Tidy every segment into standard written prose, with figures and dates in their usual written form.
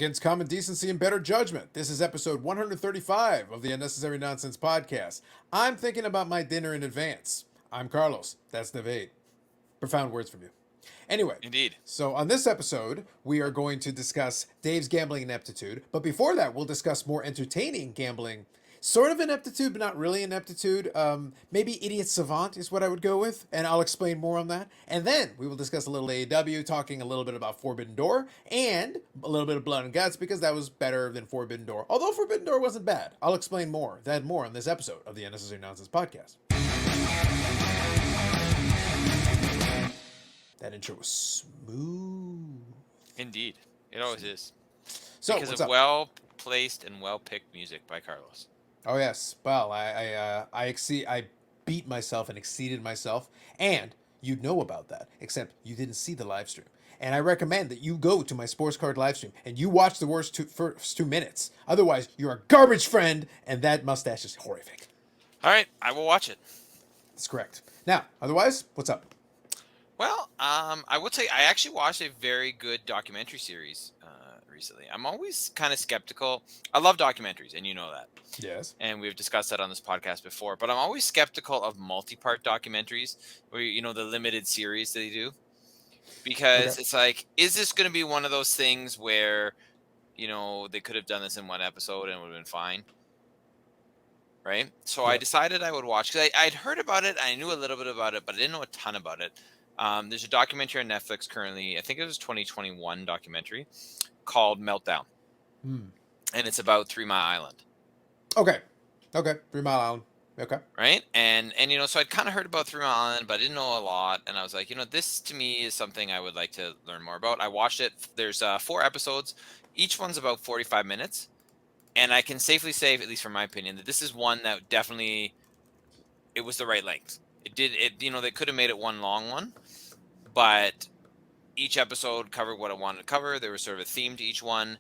Against common decency and better judgment, this is episode 135 of the Unnecessary Nonsense podcast. I'm thinking about my dinner in advance. I'm Carlos. That's Navade. Profound words from you. Anyway, Indeed. so on this episode, we are going to discuss Dave's gambling ineptitude. But before that, we'll discuss more entertaining gambling. Sort of ineptitude, but not really ineptitude. Maybe idiot savant is what I would go with, and I'll explain more on that. And then we will discuss a little AEW, talking a little bit about Forbidden Door, and a little bit of Blood and Guts, because that was better than Forbidden Door. Although Forbidden Door wasn't bad. I'll explain more, that more on this episode of the Unnecessary Nonsense podcast. That intro was smooth. Indeed. It always is. So, because what's of up? well-placed and well-picked music by Carlos. Oh yes. Well, I beat myself and exceeded myself, and you know about that, except you didn't see the live stream. And I recommend that you go to my sports card live stream and you watch the first 2 minutes. Otherwise, you're a garbage friend, and that mustache is horrific. All right, I will watch it. That's correct. Now, otherwise, what's up? Well, I would say I actually watched a very good documentary series recently. I'm always kind of skeptical. I love documentaries, and you know that. Yes. And we've discussed that on this podcast before. But I'm always skeptical of multi-part documentaries, where the limited series that they do, because It's like, is this going to be one of those things where, they could have done this in one episode and it would have been fine, right? So I decided I would watch, because I'd heard about it. I knew a little bit about it, but I didn't know a ton about it. There's a documentary on Netflix currently. I think it was 2021 documentary called Meltdown. And it's about 3 Mile Island. Okay. 3 Mile Island. Okay. Right. And so I'd kind of heard about 3 Mile Island, but I didn't know a lot. And I was like, this to me is something I would like to learn more about. I watched it. There's 4 episodes. Each one's about 45 minutes. And I can safely say, at least from my opinion, that this is one that definitely, it was the right length. They could have made it one long one, but each episode covered what I wanted to cover. There was sort of a theme to each one,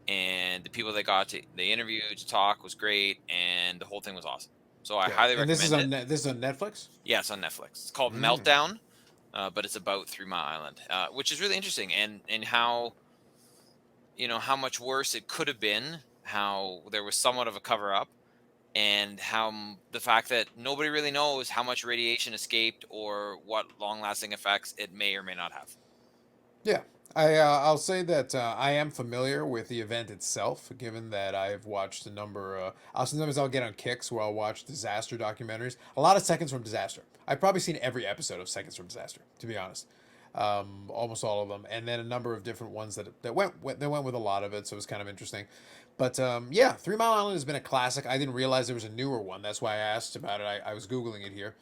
and the people they interviewed to talk was great, and the whole thing was awesome. So I highly recommend it. This is on Netflix? Yeah, it's on Netflix. It's called Meltdown, but it's about 3 Mile Island, which is really interesting, and how, how much worse it could have been, how there was somewhat of a cover-up, and how the fact that nobody really knows how much radiation escaped or what long-lasting effects it may or may not have. Yeah, I'll say that I am familiar with the event itself, given that I've watched a number. Sometimes I'll get on kicks where I'll watch disaster documentaries. A lot of Seconds from Disaster. I've probably seen every episode of Seconds from Disaster, to be honest. Almost all of them, and then a number of different ones that went with a lot of it, so it was kind of interesting. But yeah, 3 Mile Island has been a classic. I didn't realize there was a newer one. That's why I asked about it. I was Googling it here.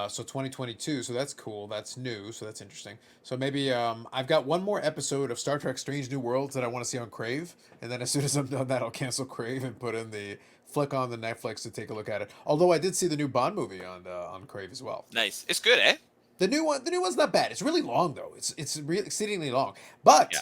So 2022, so that's cool. That's new, so that's interesting. So maybe I've got one more episode of Star Trek Strange New Worlds that I want to see on Crave, and then as soon as I'm done that, I'll cancel Crave and flick on the Netflix to take a look at it. Although I did see the new Bond movie on Crave as well. Nice. It's good, eh? The new one's not bad. It's really long though. It's really exceedingly long. But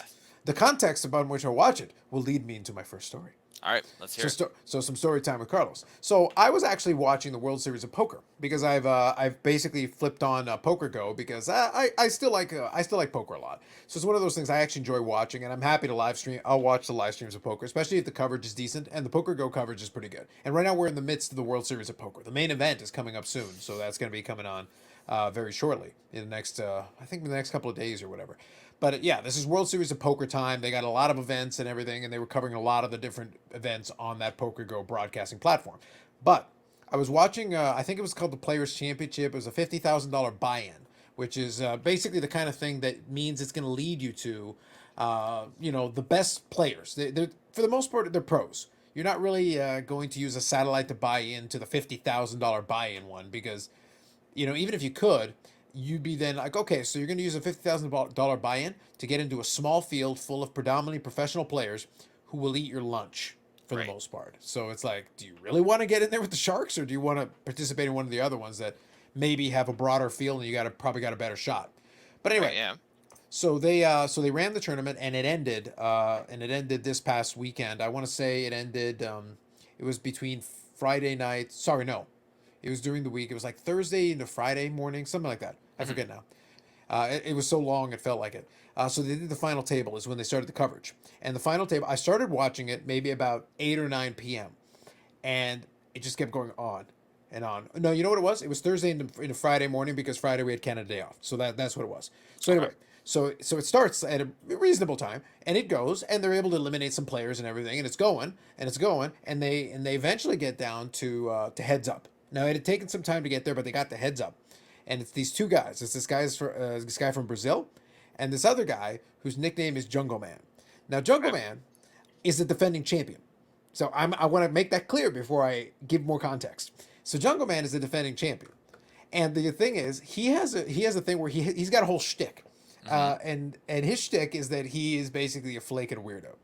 the context about which I watch it will lead me into my first story. All right, let's hear it. So some story time with Carlos. So I was actually watching the World Series of Poker because I've basically flipped on Poker Go because I still like poker a lot. So it's one of those things I actually enjoy watching, and I'm happy to live stream. I'll watch the live streams of poker, especially if the coverage is decent, and the Poker Go coverage is pretty good. And right now we're in the midst of the World Series of Poker. The main event is coming up soon, so that's going to be coming on very shortly in the next the next couple of days or whatever. But yeah, this is World Series of Poker time. They got a lot of events and everything, and they were covering a lot of the different events on that Poker Go broadcasting platform. But I was watching, I think it was called the Players Championship. It was a $50,000 buy-in, which is basically the kind of thing that means it's going to lead you to, the best players. They're, for the most part, they're pros. You're not really going to use a satellite to buy into the $50,000 buy-in one because, even if you could, you'd be then like, okay, so you're going to use a $50,000 buy-in to get into a small field full of predominantly professional players who will eat your lunch for the most part. So it's like, do you really want to get in there with the Sharks, or do you want to participate in one of the other ones that maybe have a broader field and you probably got a better shot? But anyway, so they ran the tournament, and it ended this past weekend. I want to say it ended. It was between Friday night. Sorry, no. It was during the week. It was like Thursday into Friday morning, something like that. I forget now. It was so long, it felt like it. So they did the final table is when they started the coverage. And the final table, I started watching it maybe about 8 or 9 p.m. And it just kept going on and on. No, you know what it was? It was Thursday into Friday morning because Friday we had Canada Day off. So that's what it was. So Okay. anyway, so it starts at a reasonable time and it goes and they're able to eliminate some players and everything and it's going and they eventually get down to heads up. Now it had taken some time to get there, but they got the heads up. And it's these two guys. It's this guy from Brazil and this other guy whose nickname is Jungle Man. Now Jungle Okay. Man is the defending champion. So I want to make that clear before I give more context. So Jungle Man is the defending champion, and the thing is he has a thing where he's got a whole shtick, Mm-hmm. and his shtick is that he is basically a flake and weirdo.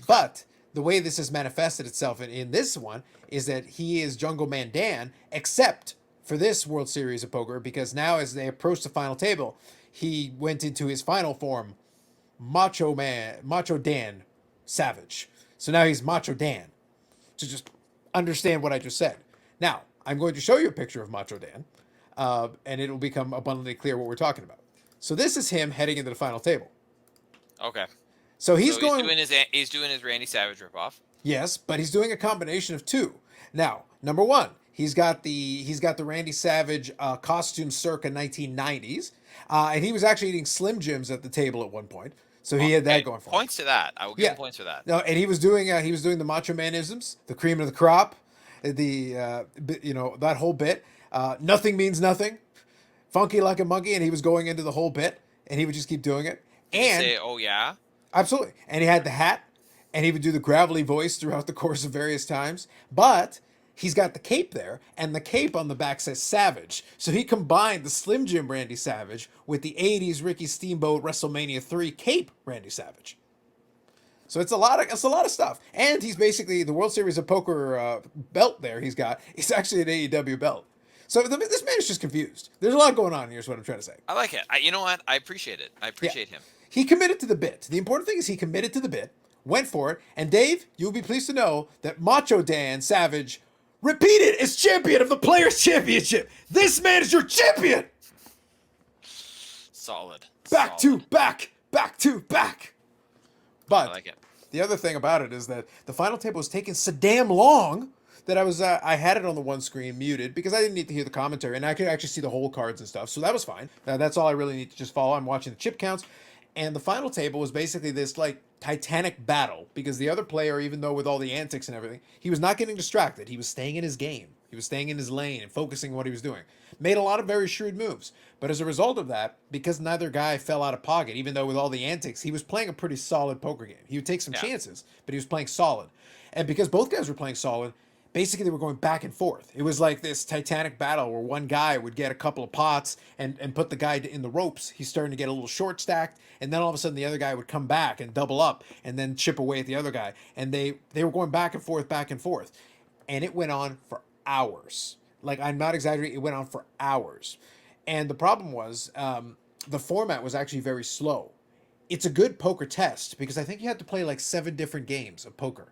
But the way this has manifested itself in this one is that he is Jungle Man Dan, except for this World Series of Poker, because now as they approach the final table, he went into his final form, Macho Dan Savage. So now he's Macho Dan. To just understand what I just said. Now, I'm going to show you a picture of Macho Dan, and it'll become abundantly clear what we're talking about. So this is him heading into the final table. Okay. So So he's going, he's doing his Randy Savage ripoff. yes, but he's doing a combination of two. Now, number one, he's got the Randy Savage costume circa 1990s, and he was actually eating Slim Jims at the table at one point. So he had that Okay, going for him. points to that. I will give Yeah. him points for that. No, and he was doing the Macho Manisms, the cream of the crop, that whole bit. Nothing means nothing, funky like a monkey, and he was going into the whole bit, and he would just keep doing it. Did he And say, "Oh yeah"? absolutely, and he had the hat, and he would do the gravelly voice throughout the course of various times. But he's got the cape there, and the cape on the back says Savage. So he combined the Slim Jim Randy Savage with the '80s Ricky Steamboat WrestleMania 3 cape Randy Savage. So it's a lot of stuff, and he's basically the World Series of Poker belt. There, he's actually an AEW belt. So this man is just confused. There's a lot going on here. Is what I'm trying to say. I like it. You know what? I appreciate it. I appreciate him. He committed to the bit. The important thing is he committed to the bit, went for it, and Dave, you'll be pleased to know that Macho Dan Savage repeated as champion of the Players Championship. This man is your champion. Solid. Back to back, back to back. But I like it. the other thing about it is that the final table was taking so damn long that I had it on the one screen muted because I didn't need to hear the commentary and I could actually see the whole cards and stuff. So that was fine. That's all I really need to just follow. I'm watching the chip counts. And the final table was basically this like titanic battle because the other player, even though with all the antics and everything, he was not getting distracted. He was staying in his game. He was staying in his lane and focusing on what he was doing. Made a lot of very shrewd moves. But as a result of that, because neither guy fell out of pocket, even though with all the antics, he was playing a pretty solid poker game. He would take some chances, but he was playing solid. And because both guys were playing solid, basically they were going back and forth. It was like this titanic battle where one guy would get a couple of pots and put the guy in the ropes. He's starting to get a little short stacked, and then all of a sudden the other guy would come back and double up and then chip away at the other guy. And they were going back and forth, back and forth. And it went on for hours. Like, I'm not exaggerating, it went on for hours. And the problem was the format was actually very slow. It's a good poker test because I think you had to play like 7 different games of poker.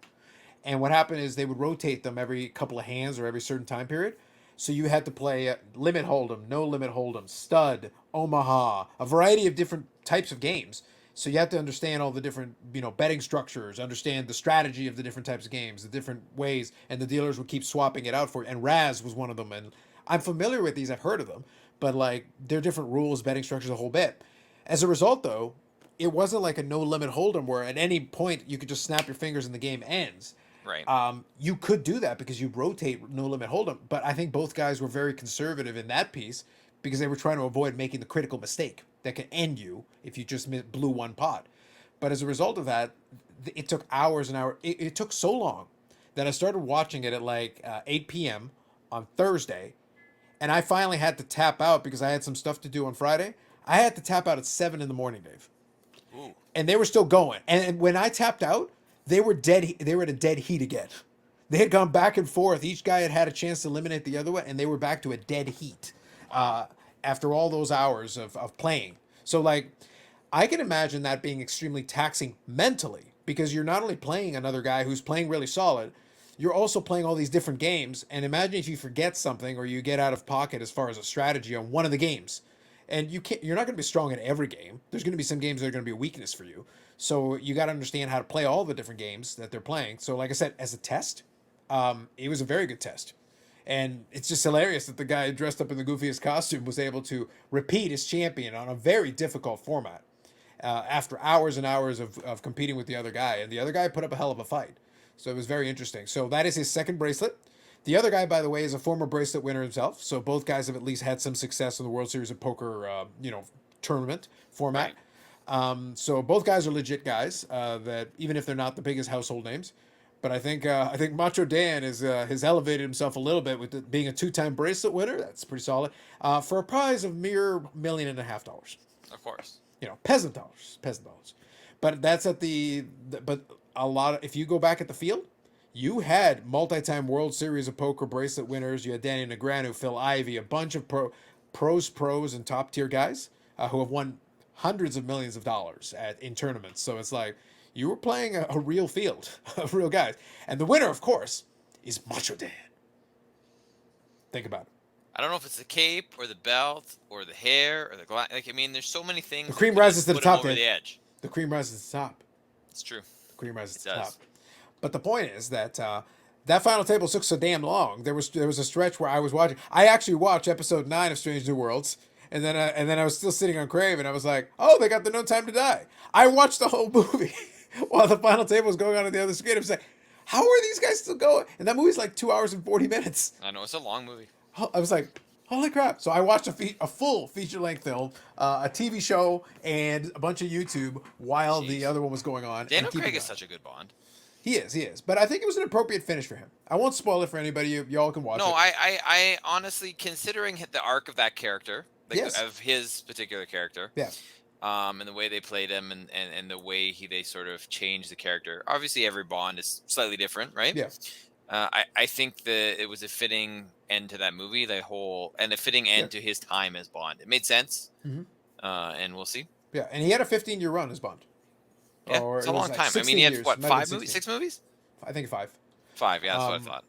And what happened is they would rotate them every couple of hands or every certain time period. So you had to play limit hold'em, no limit hold'em, stud, Omaha, a variety of different types of games. So you have to understand all the different, betting structures, understand the strategy of the different types of games, the different ways, and the dealers would keep swapping it out for you. And Raz was one of them. And I'm familiar with these, I've heard of them, but like they're different rules, betting structures, a whole bit. As a result, though, it wasn't like a no limit hold'em where at any point you could just snap your fingers and the game ends. Right. You could do that because you rotate no limit hold'em, but I think both guys were very conservative in that piece because they were trying to avoid making the critical mistake that could end you if you just blew one pot. But as a result of that, it took hours and hours. It took so long that I started watching it at like 8 p.m. on Thursday, and I finally had to tap out because I had some stuff to do on Friday. I had to tap out at 7 in the morning, Dave. Ooh. And they were still going. And when I tapped out, they were dead. They were at a dead heat again. They had gone back and forth. Each guy had had a chance to eliminate the other one, and they were back to a dead heat after all those hours of playing. So, like, I can imagine that being extremely taxing mentally because you're not only playing another guy who's playing really solid, you're also playing all these different games. And imagine if you forget something or you get out of pocket as far as a strategy on one of the games. And you're not going to be strong in every game. There's going to be some games that are going to be a weakness for you. So you got to understand how to play all the different games that they're playing. So like I said, as a test, it was a very good test. And it's just hilarious that the guy dressed up in the goofiest costume was able to repeat as champion on a very difficult format after hours and hours of competing with the other guy. And the other guy put up a hell of a fight. So it was very interesting. So that is his second bracelet. The other guy, by the way, is a former bracelet winner himself. So both guys have at least had some success in the World Series of Poker, tournament format. So both guys are legit guys that even if they're not the biggest household names. But I think Macho Dan has elevated himself a little bit with being a 2-time bracelet winner. That's pretty solid for a prize of mere $1.5 million. Of course. Peasant dollars. But that's at but a lot of, if you go back at the field, you had multi-time World Series of Poker bracelet winners. You had Danny Negreanu, Phil Ivey, a bunch of pros, and top tier guys who have won hundreds of millions of dollars in tournaments. So it's like you were playing a real field of real guys. And the winner, of course, is Macho Dan. Think about it. I don't know if it's the cape or the belt or the hair or the glass. Like, I mean, there's so many things. The cream rises to the top. Over the edge. The cream rises to the top. It's true. The cream rises to the top. But the point is that that final table took so damn long. There was a stretch where I was watching. I actually watched episode 9 of Strange New Worlds, and then I was still sitting on Crave, and I was like, oh, they got the No Time to Die. I watched the whole movie while the final table was going on the other screen. I was like, how are these guys still going? And that movie's like 2 hours and 40 minutes. I know, it's a long movie. I was like, holy crap. So I watched a full feature-length film, a TV show, and a bunch of YouTube while the other one was going on. Daniel Craig is such a good Bond. He is. But I think it was an appropriate finish for him. I won't spoil it for anybody. Y'all can watch it. No, I honestly, considering the arc of that character, of his particular character, and the way they played him and the way they sort of changed the character. Obviously, every Bond is slightly different, right? Yeah. I think that it was a fitting end to that movie, and a fitting end to his time as Bond. It made sense, and we'll see. Yeah, and he had a 15-year run as Bond. Yeah, it's a long time. I mean, he had what, 5 movies, 6 movies? I think 5. 5, yeah, that's what I thought.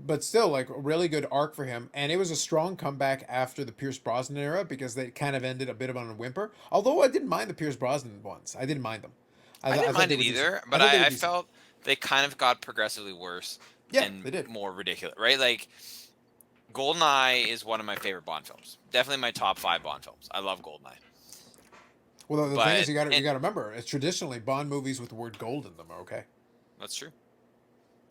But still, like, a really good arc for him, and it was a strong comeback after the Pierce Brosnan era because they kind of ended a bit of on a whimper. Although I didn't mind the Pierce Brosnan ones, I didn't mind them. I didn't mind it either, but I felt they kind of got progressively worse. Yeah, and they did. More ridiculous, right? Like, GoldenEye is one of my favorite Bond films. Definitely my top 5 Bond films. I love GoldenEye. Well, the thing is, you got to remember, it's traditionally Bond movies with the word gold in them are okay. That's true.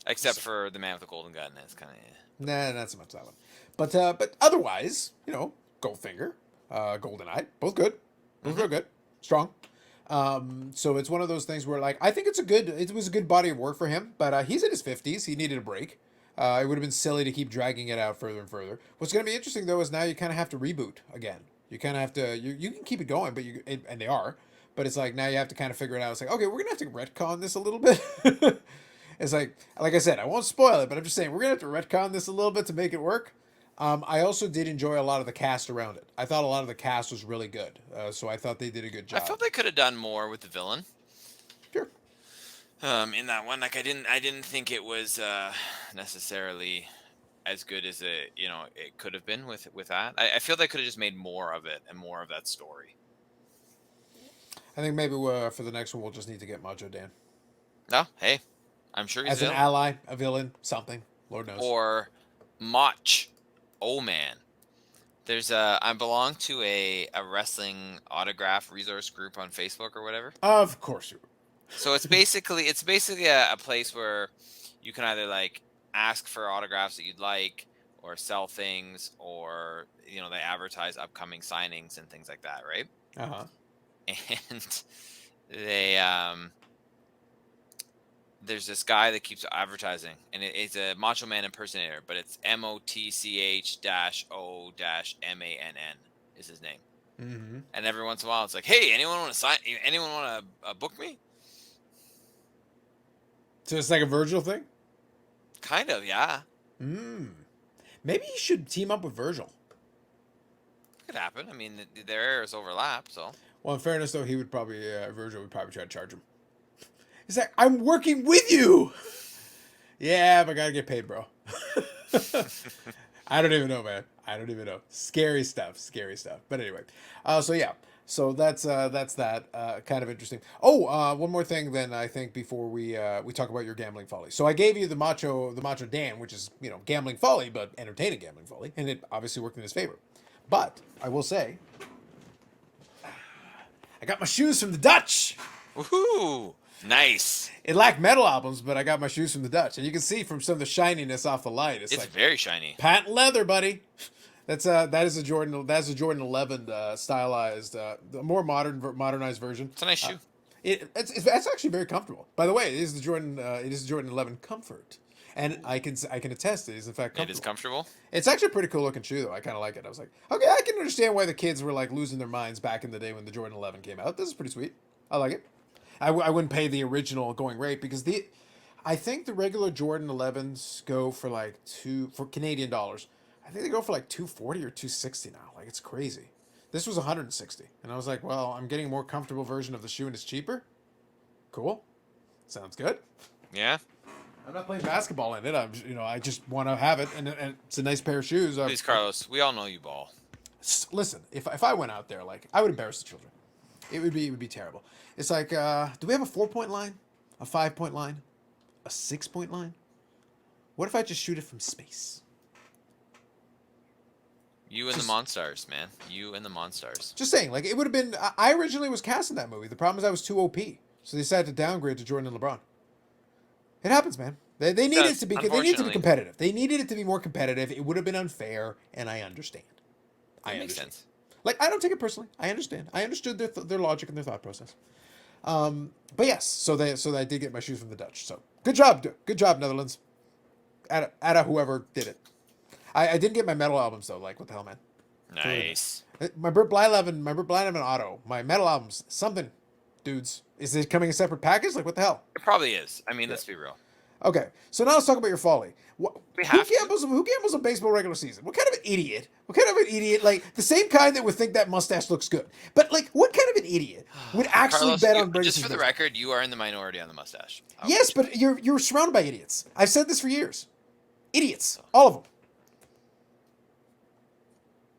Except for The Man with the Golden Gun. It's kind of... Nah, not so much that one. But otherwise, Goldfinger, GoldenEye, both good. Both real good. Strong. So it's one of those things where, like, I think it was a good body of work for him, but he's in his 50s. He needed a break. It would have been silly to keep dragging it out further and further. What's going to be interesting, though, is now you kind of have to reboot again. You kind of have to, you can keep it going, but and they are, but it's like now you have to kind of figure it out. It's like, okay, we're going to have to retcon this a little bit. It's like I said, I won't spoil it, but I'm just saying we're going to have to retcon this a little bit to make it work. I also did enjoy a lot of the cast around it. I thought a lot of the cast was really good. So I thought they did a good job. I felt they could have done more with the villain. Sure. In that one, like I didn't think it was necessarily as good as it could have been with that. I feel they could have just made more of it and more of that story. I think maybe for the next one we'll just need to get Macho Dan. No, hey, I'm sure he's as an ally, a villain, something. Lord knows. Or Mach. Oh man. I belong to a wrestling autograph resource group on Facebook or whatever. Of course you. So it's basically a place where you can either like ask for autographs that you'd like, or sell things, or they advertise upcoming signings and things like that, right? And they there's this guy that keeps advertising, and it's a Macho Man impersonator, but it's MOTCH-O-MANN is his name. Mm-hmm. And every once in a while, it's like, hey, anyone want to sign? Anyone want to book me? So it's like a Virgil thing? Kind of, yeah. Maybe you should team up with Virgil. Could happen. I mean, their eras overlap, so. Well, in fairness, though, Virgil would probably try to charge him. He's like, I'm working with you! Yeah, but I gotta get paid, bro. I don't even know, man. I don't even know. Scary stuff. Scary stuff. But anyway, so yeah. So that's that. Kind of interesting. Oh, one more thing then I think before we talk about your gambling folly. So I gave you the Macho Dan, which is gambling folly, but entertaining gambling folly, and it obviously worked in his favor. But I will say, I got my shoes from the Dutch. Woohoo! Nice. It lacked metal albums, but I got my shoes from the Dutch, and you can see from some of the shininess off the light, It's like very shiny. patent leather, buddy. That is a Jordan 11 stylized, the more modernized version. It's a nice shoe. It's actually very comfortable. By the way, it is the Jordan 11 Comfort, and I can attest it is in fact comfortable. It is comfortable. It's actually a pretty cool looking shoe though. I kind of like it. I was like, okay, I can understand why the kids were like losing their minds back in the day when the Jordan 11 came out. This is pretty sweet. I like it. I wouldn't pay the original going rate because I think the regular Jordan 11s go for like for Canadian dollars. I think they go for like 240 or 260 now. Like it's crazy. This was 160, and I was like, well, I'm getting a more comfortable version of the shoe and it's cheaper. Cool, sounds good. Yeah. I'm not playing basketball in it. I just want to have it, and it's a nice pair of shoes. Please, Carlos, we all know you ball. Listen, if I went out there, like I would embarrass the children. It would be terrible. It's like, do we have a 4-point line, a 5-point line, a 6-point line? What if I just shoot it from space? You and the Monstars, man. You and the Monstars. Just saying, like it would have been. I originally was cast in that movie. The problem is I was too OP, so they decided to downgrade to Jordan and LeBron. It happens, man. They needed it to be. They needed to be competitive. They needed it to be more competitive. It would have been unfair, and I understand. That makes sense. Like I don't take it personally. I understand. I understood their logic and their thought process. But yes, so I did get my shoes from the Dutch. So good job, Netherlands. At whoever did it. I didn't get my metal albums though. Like what the hell, man? Nice. My Burt Blyleven auto. My metal albums. Something, dudes. Is it coming in a separate package? Like what the hell? It probably is. I mean, let's be real. Okay, so now let's talk about your folly. Who gambles on baseball regular season? What kind of an idiot? Like the same kind that would think that mustache looks good. But like, what kind of an idiot would actually Carlos, bet on? Just for the record, you are in the minority on the mustache. Yes, but you're surrounded by idiots. I've said this for years. Idiots, all of them.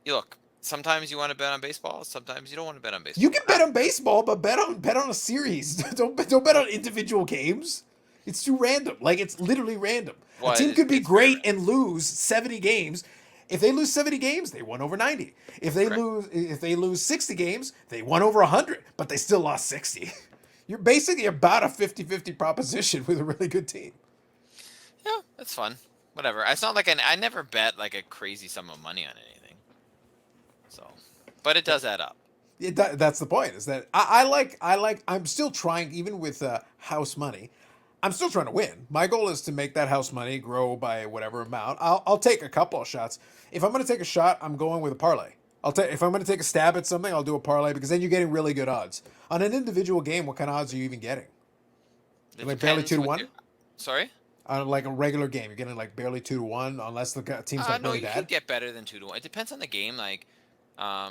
You look. Sometimes you want to bet on baseball. Sometimes you don't want to bet on baseball. You can bet on baseball, but bet on a series. don't bet on individual games. It's too random. Like it's literally random. A team could be great and lose 70 games. If they lose 70 games, they won over 90. If they lose 60 games, they won over 100, but they still lost 60. You're basically about a 50-50 proposition with a really good team. Yeah, that's fun. Whatever. It's not like I never bet like a crazy sum of money on anything. So, but it does add up. That's the point. Is that I'm still trying, even with house money. I'm still trying to win. My goal is to make that house money grow by whatever amount. I'll take a couple of shots. If I'm going to take a shot, I'm going with a parlay. If I'm going to take a stab at something, I'll do a parlay because then you're getting really good odds. On an individual game, what kind of odds are you even getting? Like barely 2-1? Sorry? On like a regular game, you're getting like barely 2-1 unless the team's like really bad. No, you could get better than 2-1. It depends on the game. Like,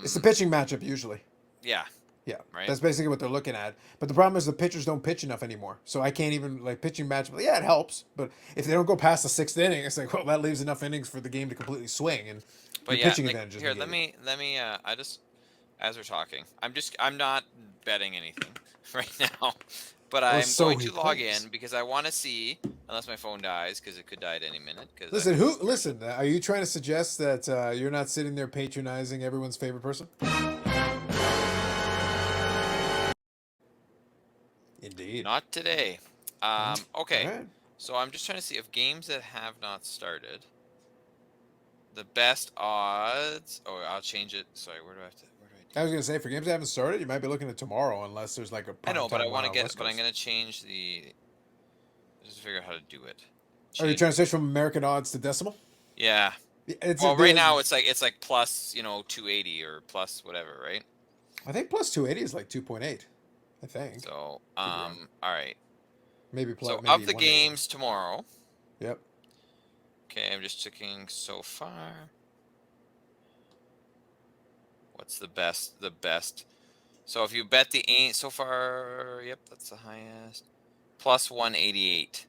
it's the pitching matchup usually. Yeah. Yeah, right. That's basically what they're looking at. But the problem is the pitchers don't pitch enough anymore. So I can't even like pitching matchup. Yeah, it helps, but if they don't go past the 6th inning, it's like, well, that leaves enough innings for the game to completely swing, and but your pitching like, advantage. Here, let me. I just, as we're talking, I'm not betting anything right now, but I'm going to log in because I want to see, unless my phone dies, because it could die at any minute. Listen, are you trying to suggest that you're not sitting there patronizing everyone's favorite person? Indeed. Not today. Okay. Right. So I'm just trying to see if games that have not started, the best odds. Oh, I'll change it. Sorry, where do I I was gonna say for games that haven't started, you might be looking at tomorrow unless there's like a. I know, but I want to get. But I'm gonna change the. Just figure out how to do it. Are you trying to switch from American odds to decimal? Yeah. Right now it's like plus 280 or plus whatever, right? I think plus 280 is like 2.8. I think. So, all right. Maybe plus. So, maybe of the games tomorrow. Yep. Okay, I'm just checking so far. What's the best? So, if you bet the 8 so far, yep, that's the highest. Plus 188.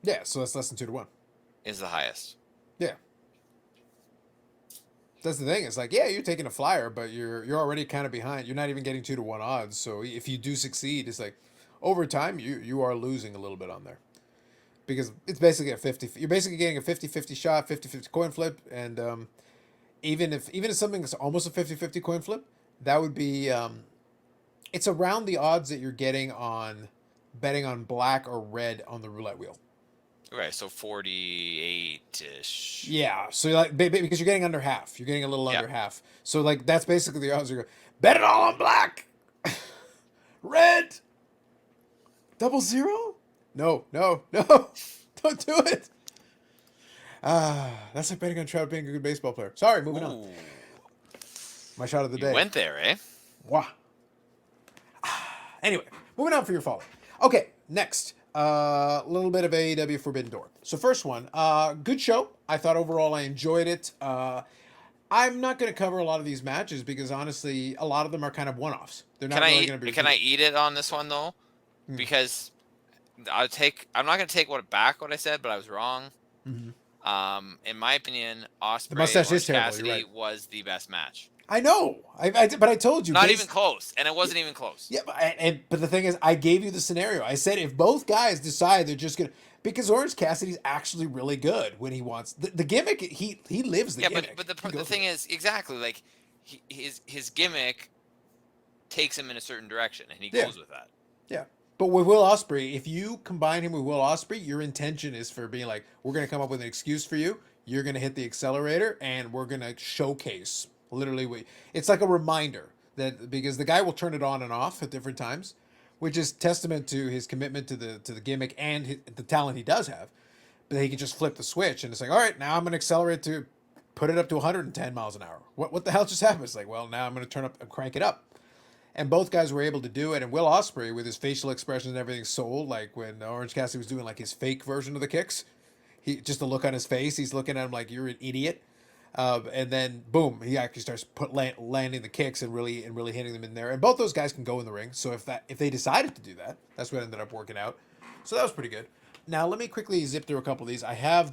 Yeah, so that's less than 2-1. Is the highest. Yeah. That's the thing. It's like, yeah, you're taking a flyer, but you're already kind of behind. You're not even getting 2-1 odds. So if you do succeed, it's like over time you are losing a little bit on there because it's basically a 50. You're basically getting a 50-50 shot, 50-50 coin flip, and even if something is almost a 50-50 coin flip, that would be it's around the odds that you're getting on betting on black or red on the roulette wheel. Right, so 48-ish. Yeah, so like because you're getting under half, you're getting a little Yeah. under half. So like that's basically the odds. You're going, bet it all on black, red, 00. No, no, no, don't do it. That's like betting on Trout being a good baseball player. Sorry, moving on. Ooh, My shot of the you day. went there, eh? Wow. Anyway, moving on for your follow. Okay, next. A little bit of AEW Forbidden Door. So first one, good show. I thought overall I enjoyed it. I'm not going to cover a lot of these matches because honestly, a lot of them are kind of one-offs. They're not really going to be. Can I eat it on this one though? Because I'm not going to take back what I said, but I was wrong. In my opinion, Ospreay mustache is Orange terrible, Cassidy you're right. was the best match. I know. But I told you. Not even close, and it wasn't even close. Yeah, but the thing is, I gave you the scenario. I said if both guys decide they're just gonna, because Orange Cassidy's actually really good when he wants the gimmick. He lives the gimmick. But the thing is exactly like his gimmick takes him in a certain direction, and he goes with that. Yeah. But with Will Ospreay, if you combine him with Will Ospreay, your intention is for being like, we're gonna come up with an excuse for you. You're gonna hit the accelerator, and we're gonna showcase. Literally, it's like a reminder that because the guy will turn it on and off at different times, which is testament to his commitment to the gimmick and the talent he does have. But he can just flip the switch and it's like, all right, now I'm gonna accelerate to put it up to 110 miles an hour. What the hell just happened? It's like, well, now I'm gonna turn up and crank it up. And both guys were able to do it. And Will Ospreay, with his facial expressions and everything, sold. Like when Orange Cassidy was doing like his fake version of the kicks, he just the look on his face, he's looking at him like you're an idiot. And then boom, he actually starts landing the kicks and really hitting them in there. And both those guys can go in the ring. So if they decided to do that, that's what ended up working out. So that was pretty good. Now let me quickly zip through a couple of these. I have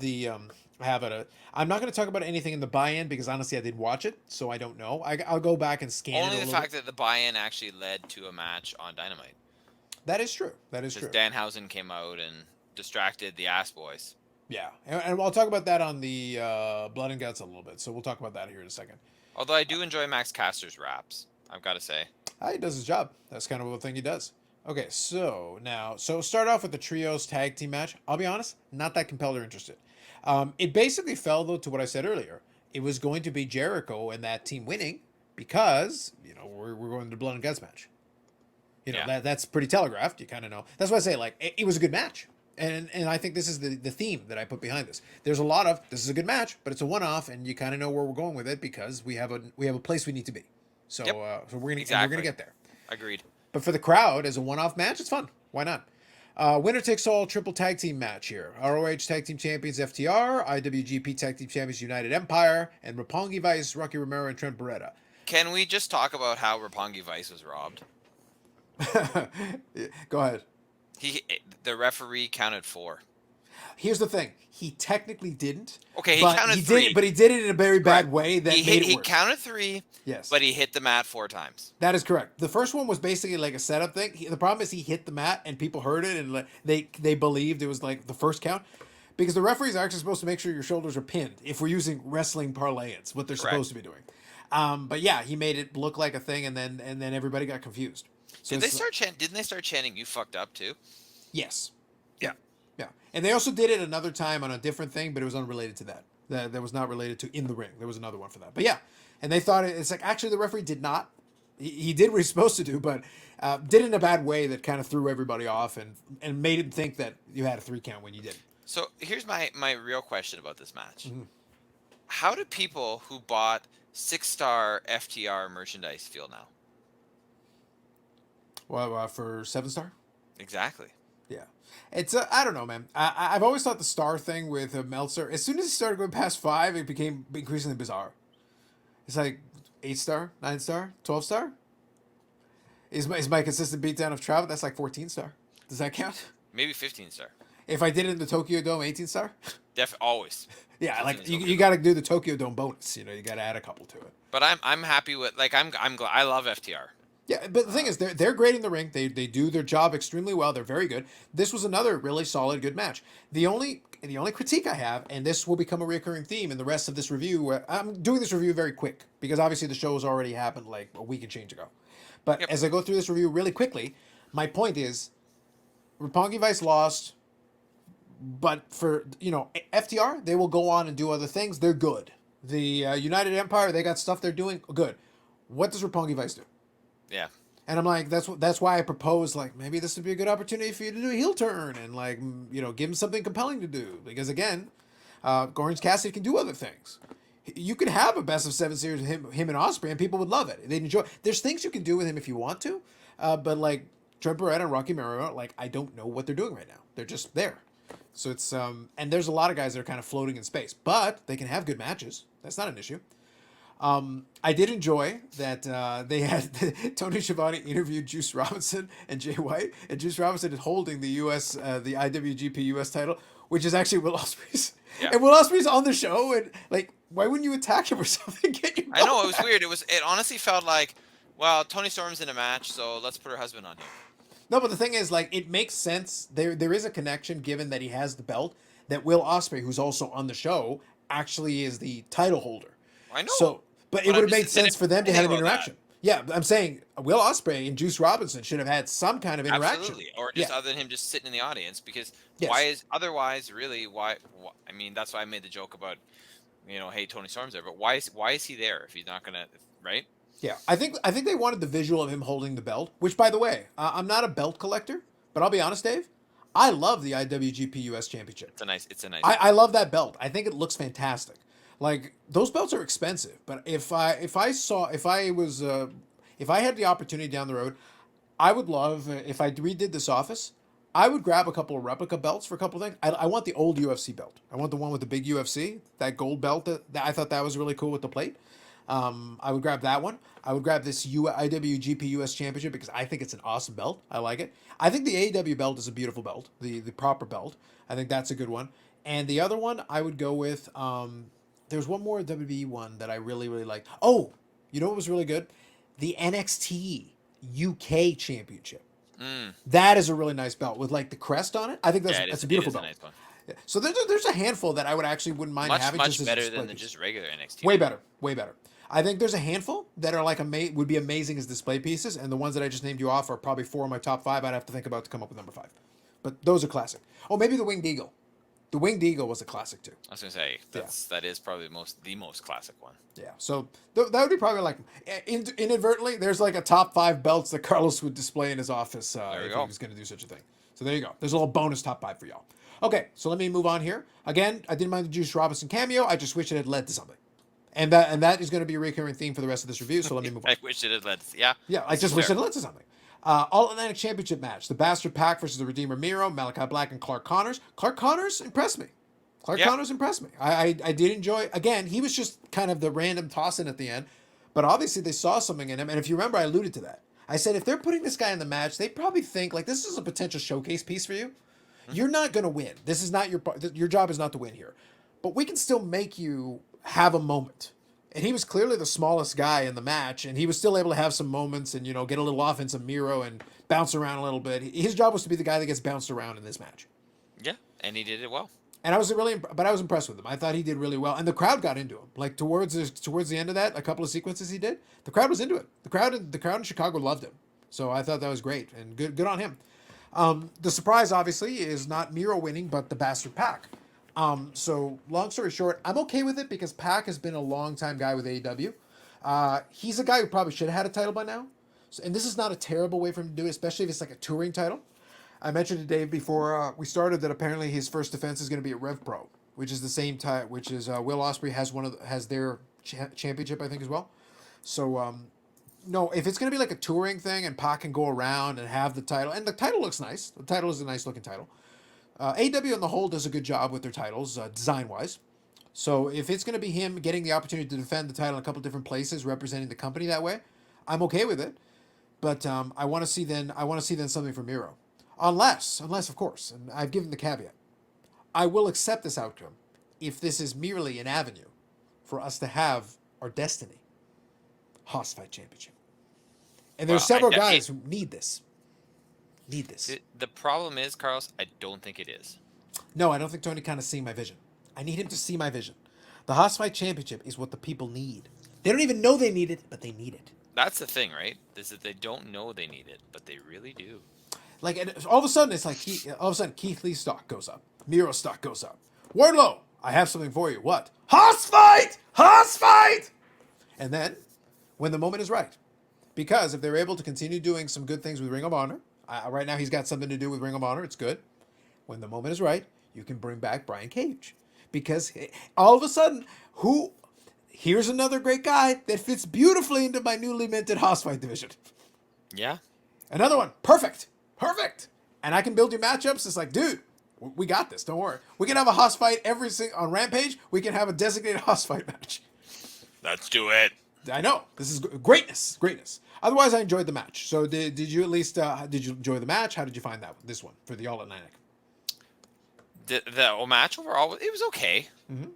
I'm not going to talk about anything in the buy-in because honestly I didn't watch it, so I don't know. I'll go back and scan Only it. the fact that the buy-in actually led to a match on Dynamite. That is true. That is true. Danhausen came out and distracted the Ass Boys. Yeah, and I'll talk about that on the Blood and Guts a little bit. So we'll talk about that here in a second. Although I do enjoy Max Caster's raps, I've got to say. He does his job. That's kind of the thing he does. Okay, so start off with the trios tag team match. I'll be honest, not that compelled or interested. It basically fell though to what I said earlier. It was going to be Jericho and that team winning because we're going to the Blood and Guts match. That's pretty telegraphed. You kind of know. That's why I say like it was a good match. And I think this is the theme that I put behind this. There's a lot of this is a good match, but it's a one-off, and you kind of know where we're going with it because we have a place we need to be. So so we're gonna get there. Agreed. But for the crowd, as a one-off match, it's fun. Why not? Winner takes all triple tag team match here. ROH tag team champions FTR, IWGP tag team champions United Empire, and Roppongi Vice, Rocky Romero, and Trent Beretta. Can we just talk about how Roppongi Vice was robbed? Go ahead. The referee counted 4. Here's the thing. He technically didn't. Okay, he counted 3. But he did it in a very bad way that made it worse. He counted 3. Yes. But he hit the mat 4 times. That is correct. The first one was basically like a setup thing. The problem is he hit the mat and people heard it and they believed it was like the first count. Because the referees are actually supposed to make sure your shoulders are pinned. If we're using wrestling parlance, what they're supposed to be doing. But yeah, he made it look like a thing and then everybody got confused. So Didn't they start chanting "You fucked up" too? Yes. Yeah. And they also did it another time on a different thing, but it was unrelated to that. That was not related to in the ring. There was another one for that. But yeah, and they thought it's like actually the referee did not. He did what he's supposed to do, but did it in a bad way that kind of threw everybody off and made him think that you had a 3 count when you didn't. So here's my real question about this match. Mm-hmm. How do people who bought 6-star FTR merchandise feel now? Well, for 7-star? Exactly. Yeah. It's, I don't know, man. I've always thought the star thing with Meltzer, as soon as he started going past 5, it became increasingly bizarre. It's like 8-star, 9-star, 12-star? Is my consistent beatdown of Travis, that's like 14-star. Does that count? Maybe 15-star. If I did it in the Tokyo Dome 18 star, Always. yeah, It's in like the you Tokyo got Dome. to do the Tokyo Dome bonus. You know, you got to add a couple to it. But I'm happy with, like, I'm glad. I love FTR. Yeah, but the thing is, they're great in the ring. They do their job extremely well. They're very good. This was another really solid, good match. The only critique I have, and this will become a recurring theme in the rest of this review. I'm doing this review very quick because obviously the show has already happened like a week and change ago. But Yep. as I go through this review really quickly, my point is, Roppongi Vice lost, but for FTR, they will go on and do other things. They're good. The United Empire, they got stuff they're doing good. What does Roppongi Vice do? Yeah. And I'm like, that's why I proposed, like, maybe this would be a good opportunity for you to do a heel turn and, like, give him something compelling to do. Because, again, Orange Cassidy can do other things. You could have a best of 7 series with him and Osprey, and people would love it. They'd enjoy. There's things you can do with him if you want to, but, like, Trent Barretta and Rocky Mario, like, I don't know what they're doing right now. They're just there. So it's and there's a lot of guys that are kind of floating in space, but they can have good matches. That's not an issue. I did enjoy that they had Tony Schiavone interviewed Juice Robinson and Jay White, and Juice Robinson is holding the the IWGP US title, which is actually Will Ospreay's. Yeah. And Will Ospreay's on the show, and like, why wouldn't you attack him or something? Get your I know, it was weird. It honestly felt like, well, Tony Storm's in a match, so let's put her husband on here. No, but the thing is, like, it makes sense. There is a connection given that he has the belt. That Will Ospreay, who's also on the show, actually is the title holder. I know. So, but it But would I'm have made just sense for them to have an about that. interaction. Yeah, I'm saying Will Ospreay and Juice Robinson should have had some kind of interaction. Absolutely. Or just Yeah. other than him just sitting in the audience, because Yes. why is otherwise really why I mean, that's why I made the joke about, hey, Tony Storm's there, but why is he there if he's not gonna, right? Yeah, I think they wanted the visual of him holding the belt. Which, by the way, I'm not a belt collector, but I'll be honest, Dave. I love the IWGP US Championship. It's a nice. I love that belt. I think it looks fantastic. Like, those belts are expensive, but if I had the opportunity down the road, I would love, if I redid this office, I would grab a couple of replica belts for a couple of things. I want the old UFC belt. I want the one with the big UFC, that gold belt. That I thought that was really cool with the plate. I would grab that one. I would grab this IWGP US Championship because I think it's an awesome belt. I like it. I think the AEW belt is a beautiful belt, the proper belt. I think that's a good one. And the other one I would go with, there's one more WWE one that I really, really liked. Oh, you know what was really good? The NXT UK Championship. That is a really nice belt with, like, the crest on it. I think that's a beautiful belt. Nice one. Yeah. So there's a handful that I wouldn't mind having. Much just as better display than the pieces. just regular NXT. Way better, way better. I think there's a handful that are like would be amazing as display pieces, and the ones that I just named you off are probably 4 of my top 5. I'd have to think about to come up with number 5, but those are classic. Oh, maybe the Winged Eagle. The Winged Eagle was a classic too. I was gonna say that is probably the most classic one. Yeah, so that would be probably like inadvertently. There's like a top 5 belts that Carlos would display in his office if he was going to do such a thing. So there you go. There's a little bonus top 5 for y'all. Okay, so let me move on here. Again, I didn't mind the Juice Robinson cameo. I just wish it had led to something. And that is going to be a recurring theme for the rest of this review, so let me move on. I wish it had led to, yeah. Yeah, I just wish it had led to something. All Atlantic Championship match. The Bastard Pack versus the Redeemer Miro, Malachi Black, and Clark Connors. Clark Connors impressed me. Connors impressed me. I did enjoy, again, he was just kind of the random toss-in at the end, but obviously they saw something in him, and if you remember, I alluded to that. I said, if they're putting this guy in the match, they probably think, like, this is a potential showcase piece for you. You're not going to win. This is not your job is not to win here. But we can still make you have a moment. And he was clearly the smallest guy in the match, and he was still able to have some moments and, get a little offense of Miro and bounce around a little bit. His job was to be the guy that gets bounced around in this match. Yeah, and he did it well. And I was impressed with him. I thought he did really well, and the crowd got into him. Like towards the end of that, a couple of sequences he did, the crowd was into it. The crowd in Chicago loved him. So I thought that was great and good on him. The surprise, obviously, is not Miro winning, but the Bastard Pack. So long story short, I'm okay with it because Pac has been a long time guy with AEW. He's a guy who probably should have had a title by now. And this is not a terrible way for him to do it, especially if it's like a touring title. I mentioned to Dave before we started that apparently his first defense is going to be at Rev Pro, which is the same time, which is Will Ospreay has their championship, I think, as well. So no, if it's going to be like a touring thing and Pac can go around and have the title, and the title looks nice. The title is a nice looking title. AEW on the whole does a good job with their titles, design-wise. So if it's going to be him getting the opportunity to defend the title in a couple different places, representing the company that way, I'm okay with it. But I want to see then something from Miro. Unless, of course, and I've given the caveat, I will accept this outcome if this is merely an avenue for us to have our destiny. Hoss Fight Championship. And there's Well, several guys who need this. The problem is, Carlos, I don't think it is. No, I don't think Tony Khan is seeing my vision. I need him to see my vision. The Hoss Fight Championship is what the people need. They don't even know they need it, but they need it. That's the thing, right? Is that they don't know they need it, but they really do. Like, and all of a sudden, it's like all of a sudden Keith Lee's stock goes up, Miro's stock goes up. Wardlow, I have something for you. What? Hoss Fight! Hoss Fight! And then, when the moment is right, because if they're able to continue doing some good things with Ring of Honor, right now he's got something to do with Ring of Honor. It's good. When the moment is right, you can bring back Brian Cage, because all of a sudden, here's another great guy that fits beautifully into my newly minted Hoss Fight division. Yeah. Another one. Perfect. And I can build you matchups. It's like, dude, we got this. Don't worry. We can have a Hoss Fight on Rampage. We can have a designated Hoss Fight match. Let's do it. I know. This is greatness. Otherwise, I enjoyed the match. So did you at least, did you enjoy the match? How did you find this one for the All Atlantic? The match overall, it was okay. Mm-hmm.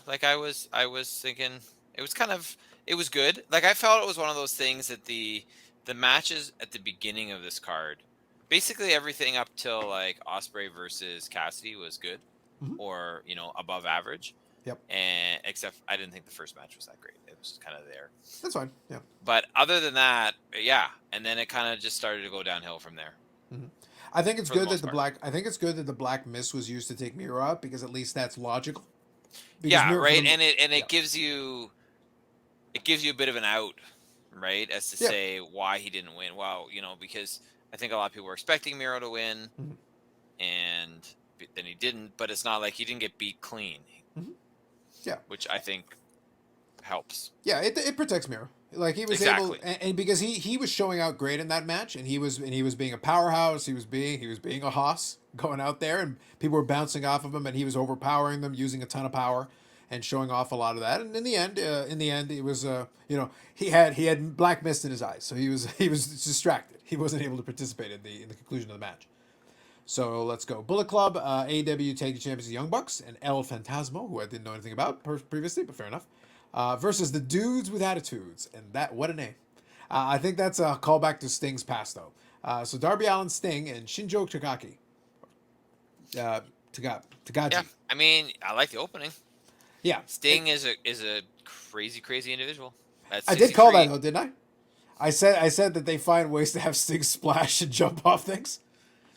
Like I was thinking it was good. Like I felt it was one of those things that the matches at the beginning of this card, basically everything up till like Ospreay versus Cassidy was good, or above average. Yep. And except I didn't think the first match was that great. It was kind of there. That's fine. Yeah. But other than that, yeah. And then it kind of just started to go downhill from there. Mm-hmm. I think it's good that the black mist was used to take Miro out, because at least that's logical. Yeah, right. And it gives you a bit of an out, right, as to say why he didn't win. Well, because I think a lot of people were expecting Miro to win, and then he didn't. But it's not like he didn't get beat clean. Yeah, which I think helps. Yeah, it protects Miro. Like he was able, and because he was showing out great in that match, and he was being a powerhouse. He was being a hoss going out there, and people were bouncing off of him, and he was overpowering them, using a ton of power, and showing off a lot of that. And in the end, it was he had black mist in his eyes, so he was distracted. He wasn't able to participate in the conclusion of the match. So let's go. Bullet Club, AEW Tag Team Champions, Young Bucks, and El Fantasmo, who I didn't know anything about previously, but fair enough. Versus the Dudes with Attitudes, and what a name! I think that's a callback to Sting's past, though. So Darby Allin, Sting, and Shinjo Takagi. Tagaji. Yeah, I mean, I like the opening. Yeah, Sting is a crazy individual. I did call that though, didn't I? I said that they find ways to have Sting splash and jump off things.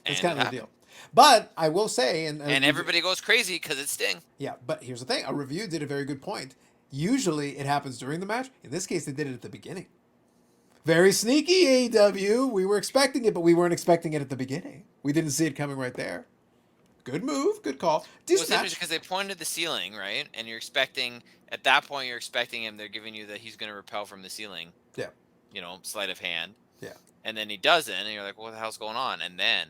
That's kind of the deal. But I will say, and everybody goes crazy because it's Sting. Yeah, but here's the thing: a review did a very good point. Usually it happens during the match. In this case, they did it at the beginning. Very sneaky, AEW. We were expecting it, but we weren't expecting it at the beginning. We didn't see it coming right there. Good move, good call. Decent match, because they pointed at the ceiling, right? And at that point, you're expecting him. They're giving you that he's going to repel from the ceiling. Yeah. Sleight of hand. Yeah. And then he doesn't, and you're like, what the hell's going on? And then